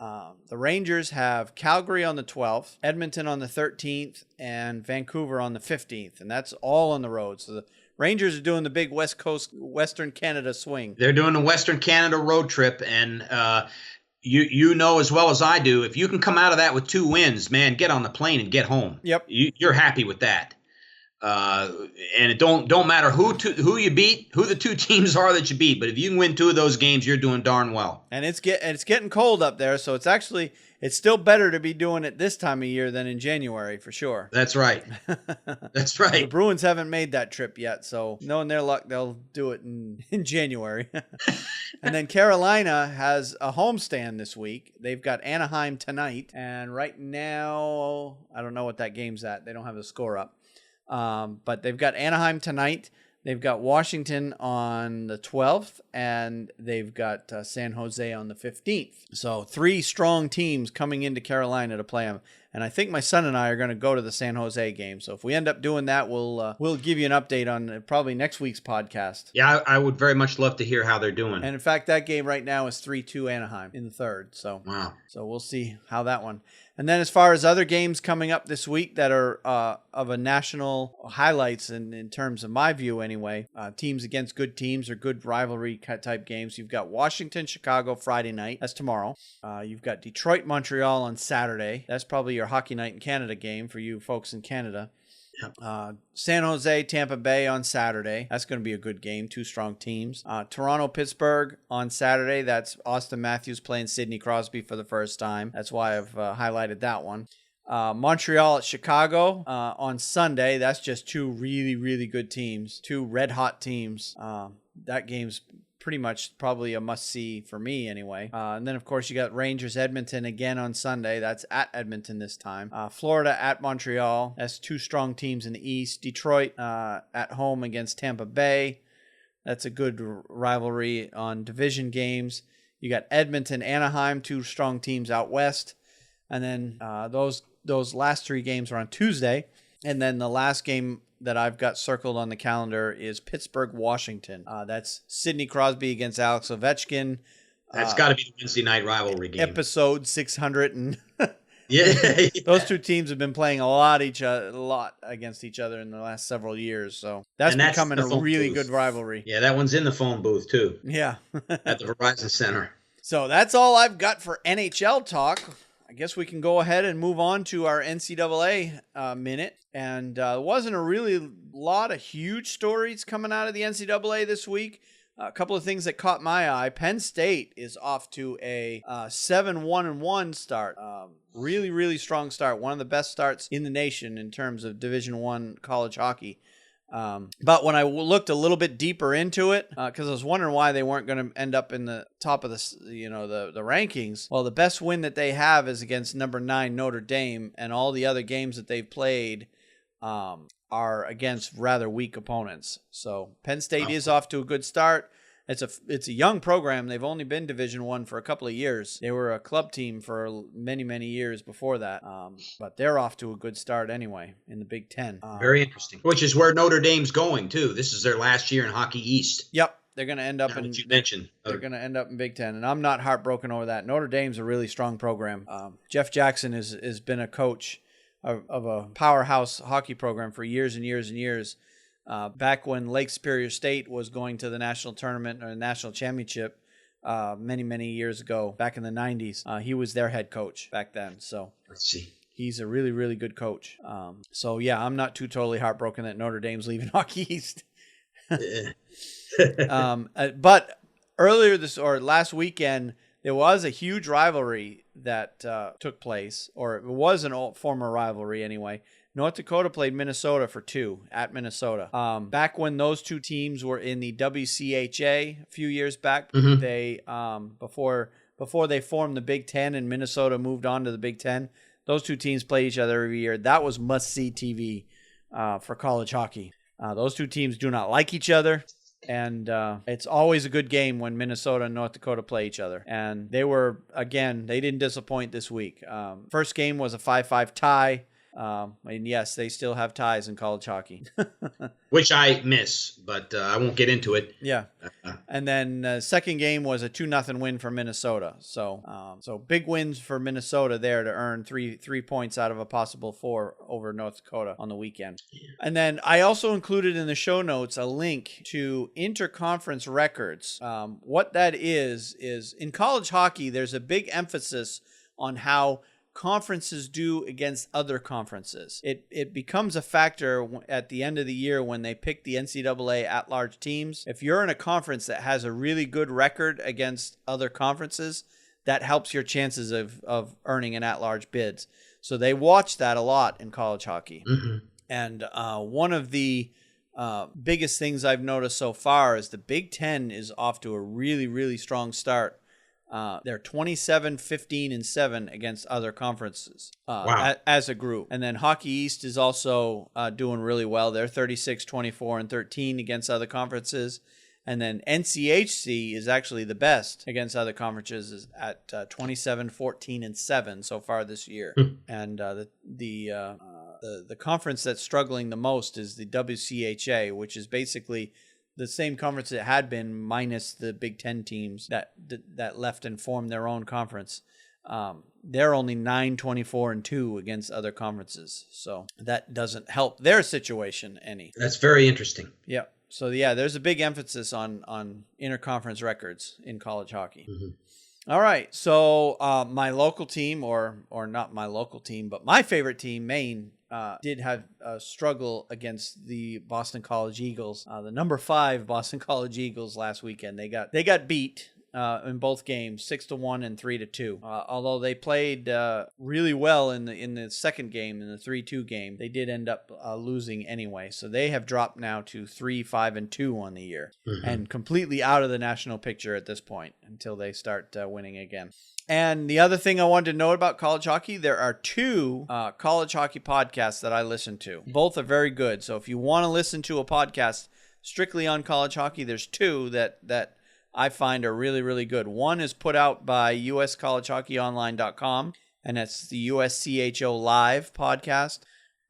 The Rangers have Calgary on the 12th, Edmonton on the 13th, and Vancouver on the 15th. And that's all on the road. So the Rangers are doing the big West Coast, Western Canada swing. They're doing the Western Canada road trip. And you know as well as I do, if you can come out of that with 2 wins, man, get on the plane and get home. Yep. You're happy with that. And it don't matter who you beat, who the 2 teams are that you beat, but if you can win 2 of those games, you're doing darn well. And it's getting cold up there, so it's still better to be doing it this time of year than in January for sure. That's right. That's right. The Bruins haven't made that trip yet, so knowing their luck, they'll do it in January. And then Carolina has a homestand this week. They've got Anaheim tonight, and right now I don't know what that game's at. They don't have the score up. But they've got Anaheim tonight. They've got Washington on the 12th, and they've got San Jose on the 15th. So 3 strong teams coming into Carolina to play them. And I think my son and I are going to go to the San Jose game. So if we end up doing that, we'll give you an update on probably next week's podcast. Yeah, I would very much love to hear how they're doing. And in fact, that game right now is 3-2 Anaheim in the third. So wow. So we'll see how that one. And then as far as other games coming up this week that are of a national highlights in terms of my view anyway, teams against good teams or good rivalry type games. You've got Washington, Chicago Friday night. That's tomorrow. You've got Detroit, Montreal on Saturday. That's probably your Hockey Night in Canada game for you folks in Canada. San Jose, Tampa Bay on Saturday. That's going to be a good game. Two strong teams. Toronto, Pittsburgh on Saturday. That's Austin Matthews playing Sidney Crosby for the first time. That's why I've highlighted that one. Montreal at Chicago on Sunday. That's just two really, really good teams. Two red-hot teams. That game's pretty much probably a must-see for me anyway. And then, of course, you got Rangers Edmonton again on Sunday. That's at Edmonton this time. Florida at Montreal. That's two strong teams in the East. Detroit at home against Tampa Bay. That's a good rivalry on division games. You got Edmonton, Anaheim, two strong teams out west. And then those last three games are on Tuesday. And then the last game that I've got circled on the calendar is Pittsburgh, Washington. That's Sidney Crosby against Alex Ovechkin. That's got to be the Wednesday night rivalry game. Episode 600. And yeah. Those two teams have been playing a lot against each other in the last several years. So that's becoming a really good rivalry. Yeah, that one's in the phone booth too. Yeah. At the Verizon Center. So that's all I've got for NHL talk. I guess we can go ahead and move on to our NCAA minute. And there wasn't a really lot of huge stories coming out of the NCAA this week. A couple of things that caught my eye. Penn State is off to a 7-1-1 start. Really, really strong start. One of the best starts in the nation in terms of Division I college hockey. But when I looked a little bit deeper into it, because I was wondering why they weren't going to end up in the top of the rankings. Well, the best win that they have is against number 9 Notre Dame, and all the other games that they've played are against rather weak opponents. So Penn State is off to a good start. It's a young program. They've only been Division I for a couple of years. They were a club team for many, many years before that. But they're off to a good start anyway in the Big Ten. Very interesting. Which is where Notre Dame's going too. This is their last year in Hockey East. Yep. They're going to end up They're going to end up in Big Ten, and I'm not heartbroken over that. Notre Dame's a really strong program. Jeff Jackson has been a coach of a powerhouse hockey program for years and years and years. Back when Lake Superior State was going to the national tournament or national championship many, many years ago, back in the 90s, he was their head coach back then. So let's see. He's a really, really good coach. So, yeah, I'm not too totally heartbroken that Notre Dame's leaving Hockey East. But last weekend, there was a huge rivalry that took place, or it was an former rivalry anyway. North Dakota played Minnesota for 2 at Minnesota. Back when those two teams were in the WCHA a few years back, they before they formed the Big Ten and Minnesota moved on to the Big Ten, those two teams played each other every year. That was must-see TV for college hockey. Those two teams do not like each other. And it's always a good game when Minnesota and North Dakota play each other. And they didn't disappoint this week. First game was a 5-5 tie. And yes, they still have ties in college hockey. Which I miss, but I won't get into it. Yeah. And then second game was a 2-0 win for Minnesota. So big wins for Minnesota there to earn three points out of a possible 4 over North Dakota on the weekend. And then I also included in the show notes a link to interconference records. What that is in college hockey, there's a big emphasis on how conferences do against other conferences. It becomes a factor at the end of the year when they pick the NCAA at-large teams. If you're in a conference that has a really good record against other conferences, that helps your chances of earning an at-large bids. So they watch that a lot in college hockey. Mm-hmm. And one of the biggest things I've noticed so far is the Big Ten is off to a really, really strong start. They're 27-15-7 against other conferences as a group. And then Hockey East is also doing really well. They're 36-24-13 against other conferences. And then NCHC is actually the best against other conferences is at 27-14-7 so far this year. And the conference that's struggling the most is the WCHA, which is basically the same conference it had been minus the Big Ten teams that left and formed their own conference. They're only 9-24-2 against other conferences. So that doesn't help their situation any. That's very interesting. Yeah. So, yeah, there's a big emphasis on interconference records in college hockey. Mm-hmm. All right. So my local team, or not my local team, but my favorite team, Maine, did have a struggle against the Boston College Eagles, the number 5 Boston College Eagles last weekend. They got beat in both games, 6-1 and 3-2. Although they played really well in the second game, in the 3-2 game, they did end up losing anyway. So they have dropped now to 3-5-2 on the year, and completely out of the national picture at this point until they start winning again. And the other thing I wanted to note about college hockey, there are 2 college hockey podcasts that I listen to. Both are very good. So if you want to listen to a podcast strictly on college hockey, there's 2 that I find are really, really good. One is put out by uscollegehockeyonline.com, and that's the USCHO Live podcast.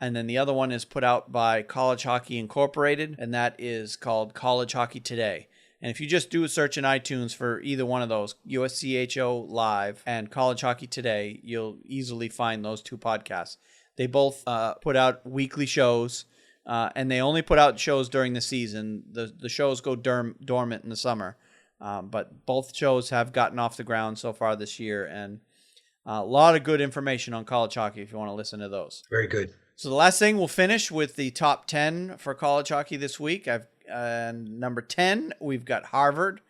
And then the other one is put out by College Hockey Incorporated, and that is called College Hockey Today. And if you just do a search in iTunes for either one of those, USCHO Live and College Hockey Today, you'll easily find those 2 podcasts. They both put out weekly shows, and they only put out shows during the season. The shows go dormant in the summer. But both shows have gotten off the ground so far this year, and a lot of good information on college hockey if you want to listen to those. Very good. So the last thing, we'll finish with the top 10 for college hockey this week. Number 10, we've got Harvard,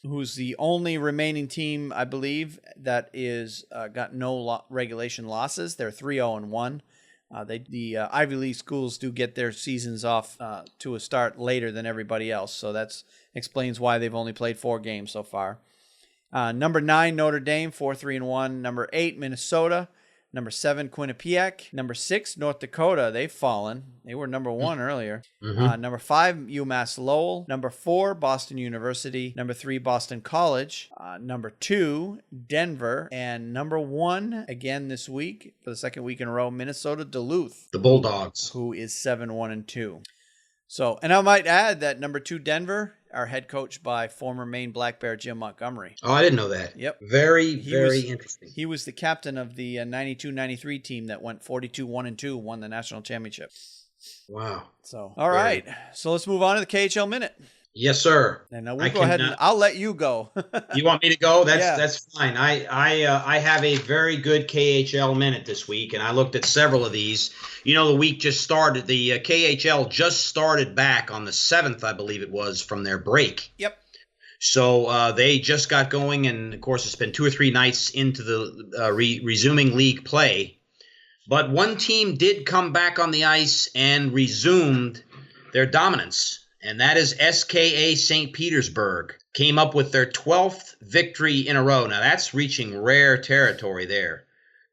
who's the only remaining team, I believe, that is got no regulation losses. They're 3-0-1. The Ivy League schools do get their seasons off to a start later than everybody else, so that explains why they've only played 4 games so far. Number 9, Notre Dame, 4-3-1. Number 8, Minnesota. Number 7, Quinnipiac. Number 6, North Dakota. They've fallen. They were number 1 earlier. Mm-hmm. Number 5, UMass Lowell. Number 4, Boston University. Number 3, Boston College. Number 2, Denver. And number 1, again this week, for the second week in a row, Minnesota Duluth. The Bulldogs. Who is 7-1-2. So, and I might add that number 2, Denver, are head coached by former Maine Black Bear Jim Montgomery. Oh, I didn't know that. Yep. Very interesting. He was the captain of the 92-93 team that went 42-1-2, won the national championship. Wow. So, all right. So let's move on to the KHL Minute. Yes, sir. And we'll go ahead and I'll let you go. You want me to go? That's fine. I have a very good KHL Minute this week, and I looked at several of these. You know, the week just started. The KHL just started back on the 7th, I believe it was, from their break. Yep. So they just got going, and of course, it's been 2 or 3 nights into the resuming league play. But one team did come back on the ice and resumed their dominance. And that is SKA St. Petersburg. Came up with their 12th victory in a row. Now, that's reaching rare territory there.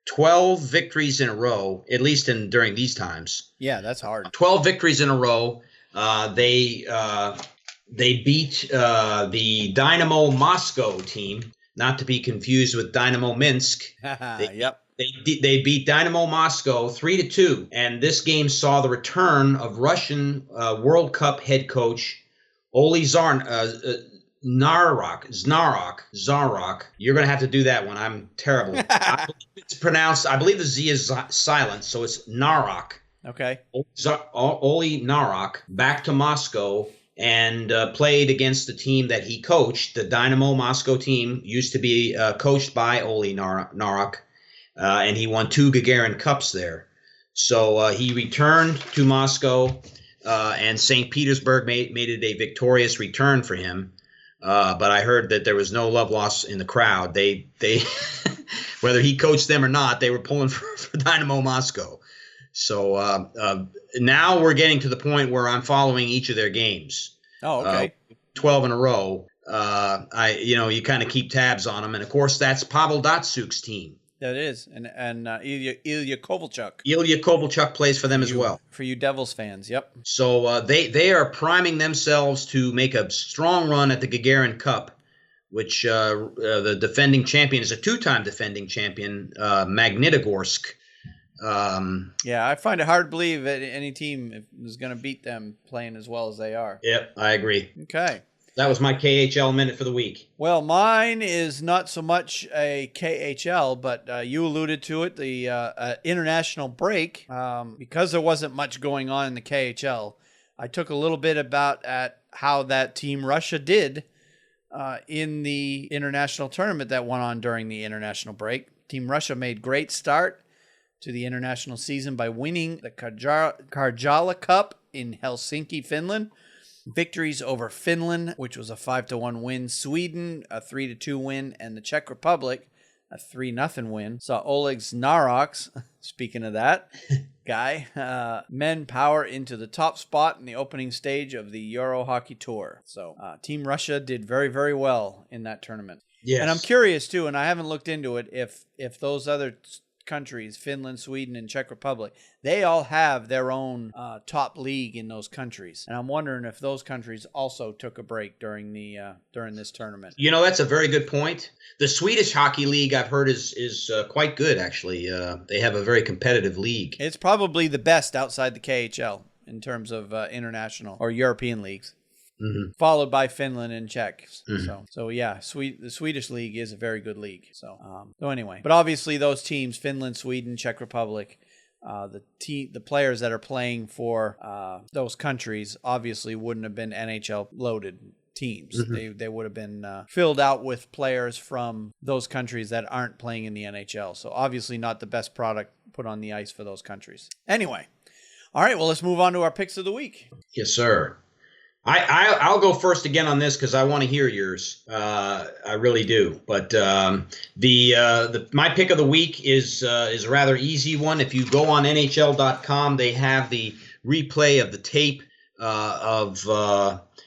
12 victories in a row, at least during these times. Yeah, that's hard. 12 victories in a row. They beat the Dynamo Moscow team, not to be confused with Dynamo Minsk. Yep. They beat Dynamo Moscow 3-2, and this game saw the return of Russian World Cup head coach Oli Zarok. You're going to have to do that one. I'm terrible. I believe it's pronounced. I believe the Z is silent, so it's Narok. Okay. Oli Narok back to Moscow and played against the team that he coached. The Dynamo Moscow team used to be coached by Oli Narok. And he won 2 Gagarin Cups there. So he returned to Moscow, and St. Petersburg made it a victorious return for him. But I heard that there was no love lost in the crowd. They whether he coached them or not, they were pulling for Dynamo Moscow. So now we're getting to the point where I'm following each of their games. Oh, okay. 12 in a row. You kind of keep tabs on them. And, of course, that's Pavel Datsuk's team. That is. And Ilya Kovalchuk. Ilya Kovalchuk plays for them as well. For you Devils fans, yep. So they are priming themselves to make a strong run at the Gagarin Cup, which the defending champion is a two-time defending champion, Magnitogorsk. I find it hard to believe that any team is going to beat them playing as well as they are. Yep, I agree. Okay. That was my KHL minute for the week. Well, mine is not so much a KHL, but you alluded to it, the international break. Because there wasn't much going on in the KHL, I took a little bit about at how that Team Russia did in the international tournament that went on during the international break. Team Russia made great start to the international season by winning the Karjala Cup in Helsinki, Finland. Victories over Finland, which was a 5-1 win, Sweden a 3-2 win, and the Czech Republic a 3-0 win. Saw Oleg Znaroks, speaking of that guy, men power into the top spot in the opening stage of the Euro Hockey Tour. So Team Russia did very, very well in that tournament. Yes. And I'm curious too, and I haven't looked into it, if those other countries, Finland, Sweden, and Czech Republic, they all have their own top league in those countries, and I'm wondering if those countries also took a break during this tournament. You know, that's a very good point. The Swedish Hockey League, I've heard, is quite good, actually. They have a very competitive league. It's probably the best outside the KHL in terms of international or European leagues. Mm-hmm. Followed by Finland and Czech. Mm-hmm. So yeah, the Swedish league is a very good league. So anyway, but obviously those teams, Finland, Sweden, Czech Republic, the players that are playing for those countries obviously wouldn't have been NHL loaded teams. Mm-hmm. They would have been filled out with players from those countries that aren't playing in the NHL. So obviously not the best product put on the ice for those countries. Anyway, all right, well, let's move on to our picks of the week. Yes, sir. I'll go first again on this because I want to hear yours. I really do. But my pick of the week is a rather easy one. If you go on NHL.com, they have the replay of the tape of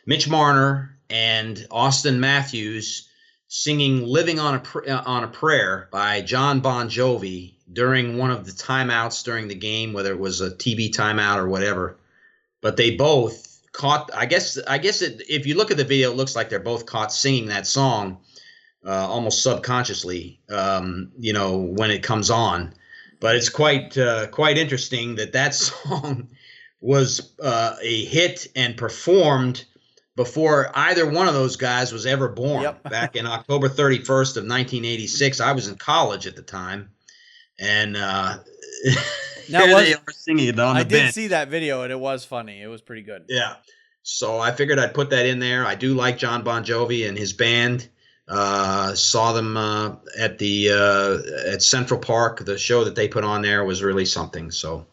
Mitch Marner and Austin Matthews singing "Living on a Prayer" by John Bon Jovi during one of the timeouts during the game, whether it was a TV timeout or whatever. But they both caught, I guess if you look at the video, it looks like they're both caught singing that song almost subconsciously, when it comes on. But it's quite interesting that song was a hit and performed before either one of those guys was ever born. Yep. Back in October 31st of 1986. I was in college at the time, and now they are singing it on the bench. I did see that video, and it was funny. It was pretty good. Yeah. So I figured I'd put that in there. I do like John Bon Jovi and his band. Saw them at Central Park. The show that they put on there was really something. So,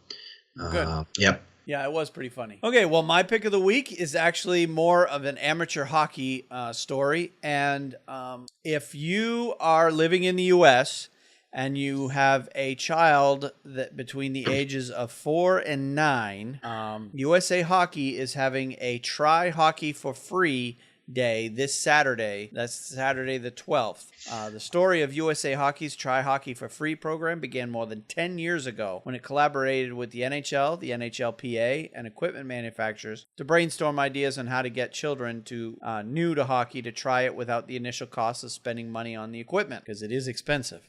good. Yep. Yeah, it was pretty funny. Okay, well, my pick of the week is actually more of an amateur hockey story. And if you are living in the U.S., and you have a child that between the ages of 4 and 9, USA Hockey is having a Try Hockey for Free Day this Saturday. That's Saturday the 12th. The story of USA Hockey's Try Hockey for Free program began more than 10 years ago when it collaborated with the NHL, the NHLPA, and equipment manufacturers to brainstorm ideas on how to get children new to hockey to try it without the initial cost of spending money on the equipment, because it is expensive.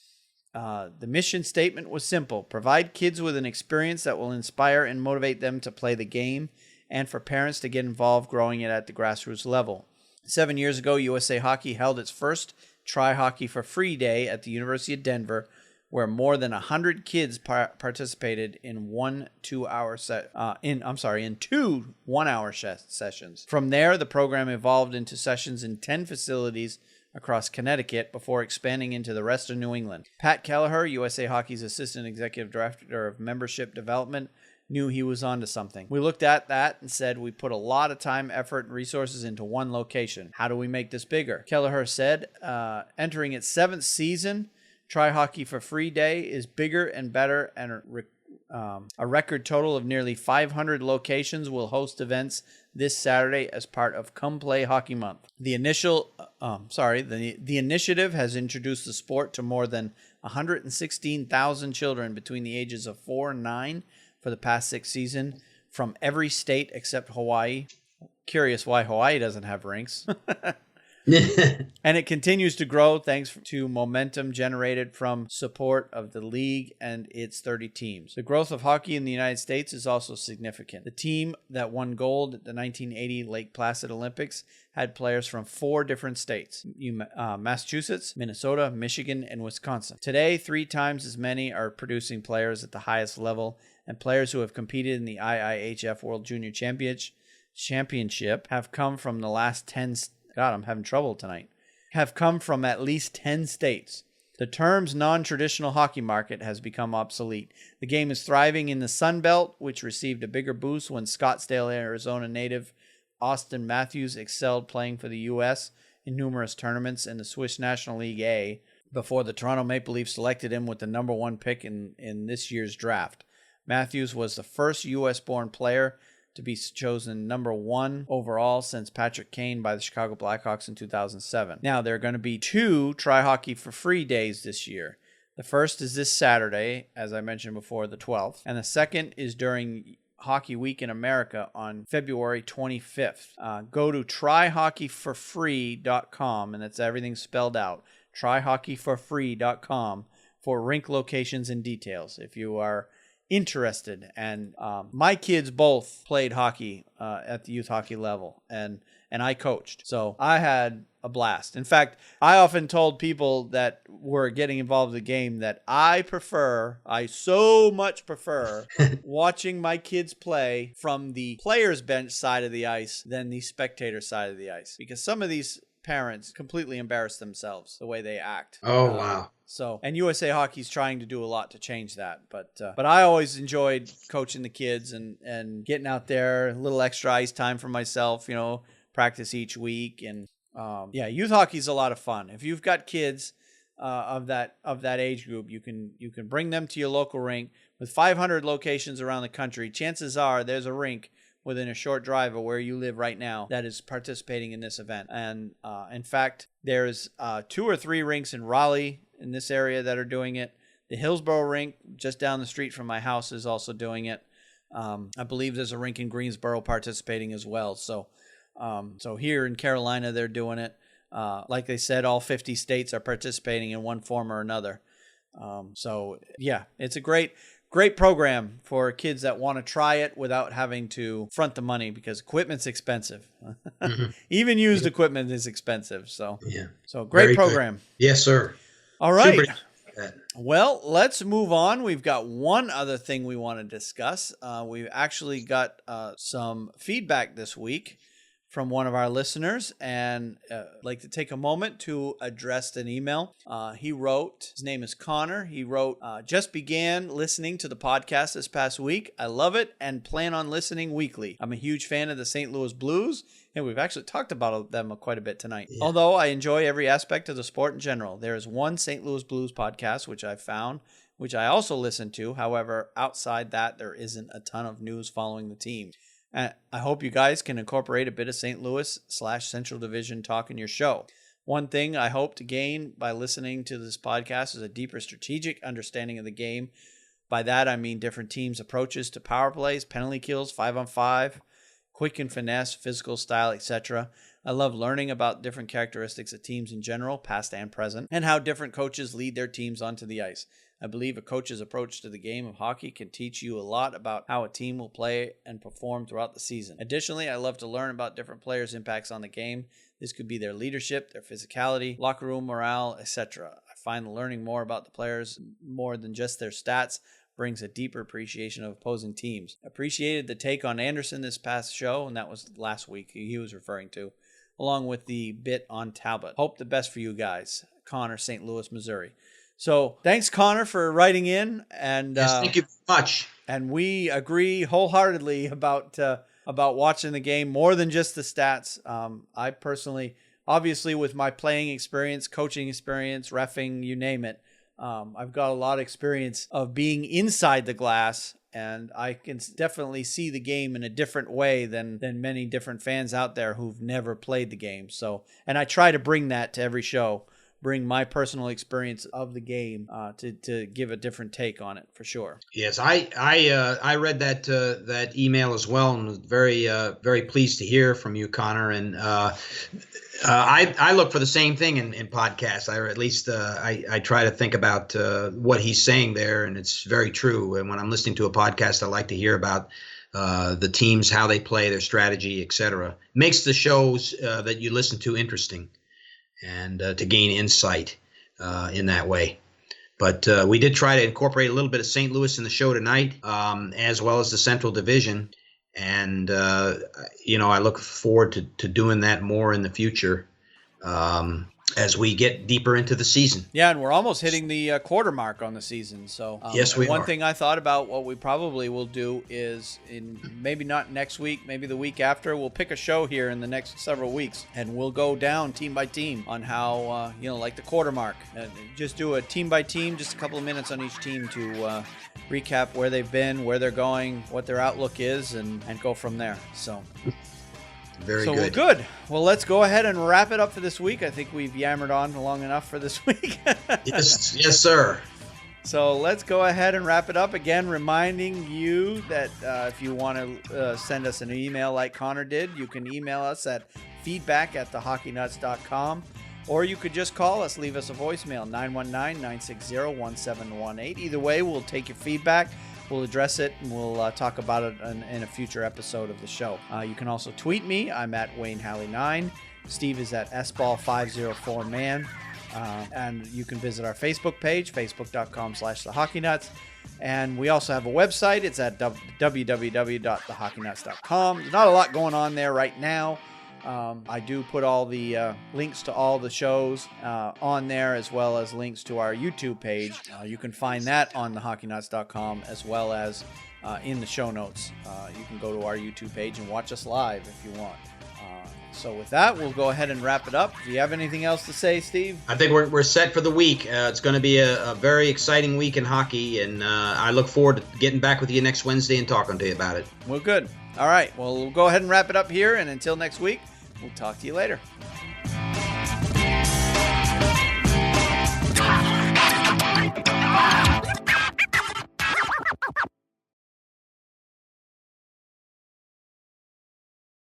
The mission statement was simple: provide kids with an experience that will inspire and motivate them to play the game, and for parents to get involved growing it at the grassroots level. 7 years ago, USA Hockey held its first Try Hockey for Free Day at the University of Denver, where more than 100 kids participated in two 1-hour sessions. From there, the program evolved into sessions in 10 facilities across Connecticut before expanding into the rest of New England. Pat Kelleher, USA Hockey's Assistant Executive Director of Membership Development, knew he was onto something. We looked at that and said we put a lot of time, effort, and resources into one location. How do we make this bigger? Kelleher said, entering its 7th season, Try Hockey for Free Day is bigger and better, and a record total of nearly 500 locations will host events this Saturday as part of Come Play Hockey Month. The initiative has introduced the sport to more than 116,000 children between the ages of 4 and 9 for the past 6 seasons from every state except Hawaii. Curious why Hawaii doesn't have rinks. And it continues to grow thanks to momentum generated from support of the league and its 30 teams. The growth of hockey in the United States is also significant. The team that won gold at the 1980 Lake Placid Olympics had players from 4 different states: Massachusetts, Minnesota, Michigan, and Wisconsin. Today, 3 times as many are producing players at the highest level, and players who have competed in the IIHF World Junior Championship have come from the last 10 God, I'm having trouble tonight. Have come from at least 10 states. The term's non-traditional hockey market has become obsolete. The game is thriving in the Sun Belt, which received a bigger boost when Scottsdale, Arizona native Austin Matthews excelled playing for the U.S. in numerous tournaments in the Swiss National League A before the Toronto Maple Leafs selected him with the number 1 pick in this year's draft. Matthews was the first U.S.-born player to be chosen number 1 overall since Patrick Kane by the Chicago Blackhawks in 2007. Now, there are going to be 2 Try Hockey for Free days this year. The first is this Saturday, as I mentioned before, the 12th. And the second is during Hockey Week in America on February 25th. Go to tryhockeyforfree.com, and that's everything spelled out. Tryhockeyforfree.com for rink locations and details. If you are interested, and my kids both played hockey at the youth hockey level, and I coached, so I had a blast. In fact, I often told people that were getting involved in the game that I so much prefer watching my kids play from the players bench side of the ice than the spectator side of the ice, because some of these parents completely embarrass themselves the way they act. Oh, wow. So, and USA Hockey's trying to do a lot to change that. But I always enjoyed coaching the kids and getting out there, a little extra ice time for myself, practice each week. And youth hockey's a lot of fun. If you've got kids of that age group, you can bring them to your local rink. With 500 locations around the country, chances are there's a rink within a short drive of where you live right now that is participating in this event. And in fact, there's 2 or 3 rinks in Raleigh in this area that are doing it. The Hillsborough rink just down the street from my house is also doing it. I believe there's a rink in Greensboro participating as well. So here in Carolina, they're doing it. Like they said, all 50 states are participating in one form or another. It's a great program for kids that want to try it without having to front the money, because equipment's expensive. Mm-hmm. Even used equipment is expensive. So great Very program. Good. Yes, sir. All right. Well, let's move on. We've got one other thing we want to discuss. We've actually got some feedback this week from one of our listeners, and I'd like to take a moment to address an email. He wrote, his name is Connor. He wrote, just began listening to the podcast this past week. I love it and plan on listening weekly. I'm a huge fan of the St. Louis Blues, and we've actually talked about them quite a bit tonight. Yeah. Although I enjoy every aspect of the sport in general, there is one St. Louis Blues podcast, which I found, which I also listen to. However, outside that, there isn't a ton of news following the team. I hope you guys can incorporate a bit of St. Louis/Central Division talk in your show. One thing I hope to gain by listening to this podcast is a deeper strategic understanding of the game. By that, I mean different teams' approaches to power plays, penalty kills, 5-on-5, quick and finesse, physical style, etc. I love learning about different characteristics of teams in general, past and present, and how different coaches lead their teams onto the ice. I believe a coach's approach to the game of hockey can teach you a lot about how a team will play and perform throughout the season. Additionally, I love to learn about different players' impacts on the game. This could be their leadership, their physicality, locker room morale, etc. I find learning more about the players, more than just their stats, brings a deeper appreciation of opposing teams. Appreciated the take on Anderson this past show, and that was last week he was referring to, along with the bit on Talbot. Hope the best for you guys. Connor, St. Louis, Missouri. So thanks, Connor, for writing in. And yes, thank you very much. And we agree wholeheartedly about watching the game more than just the stats. I personally, obviously, with my playing experience, coaching experience, reffing, you name it, I've got a lot of experience of being inside the glass, and I can definitely see the game in a different way than many different fans out there who've never played the game. So, and I try to bring that to every show bring my personal experience of the game to give a different take on it for sure. Yes, I read that email as well, and was very pleased to hear from you, Connor. And I look for the same thing in podcasts. I try to think about what he's saying there, and it's very true. And when I'm listening to a podcast, I like to hear about the teams, how they play, their strategy, etc. Makes the shows that you listen to interesting, and to gain insight in that way. But we did try to incorporate a little bit of St. Louis in the show tonight, as well as the Central Division. And, I look forward to doing that more in the future as we get deeper into the season. Yeah, and we're almost hitting the quarter mark on the season. So yes, we one are. thing I thought about what we probably will do is maybe not next week, maybe the week after, we'll pick a show here in the next several weeks, and we'll go down team by team on how, like the quarter mark. Just do a team by team, just a couple of minutes on each team to recap where they've been, where they're going, what their outlook is, and go from there. So... Very so good. We're good. Well, let's go ahead and wrap it up for this week. I think we've yammered on long enough for this week. Yes, sir. So let's go ahead and wrap it up. Again, reminding you that if you want to send us an email like Connor did, you can email us at feedback@thehockeynuts.com, or you could just call us, leave us a voicemail, 919-960-1718. Either way, we'll take your feedback. We'll address it, and we'll talk about it in a future episode of the show. You can also tweet me. I'm at WayneHalley9. Steve is at SBall504man. And you can visit our Facebook page, facebook.com/thehockeynuts. And we also have a website. It's at www.thehockeynuts.com. There's not a lot going on there right now. I do put all the links to all the shows on there, as well as links to our YouTube page. You can find that on thehockeynuts.com, as well as in the show notes. You can go to our YouTube page and watch us live if you want. So with that, we'll go ahead and wrap it up. Do you have anything else to say, Steve? I think we're set for the week. It's going to be a very exciting week in hockey, and I look forward to getting back with you next Wednesday and talking to you about it. Well, good. All right. Well, we'll go ahead and wrap it up here, and until next week, we'll talk to you later.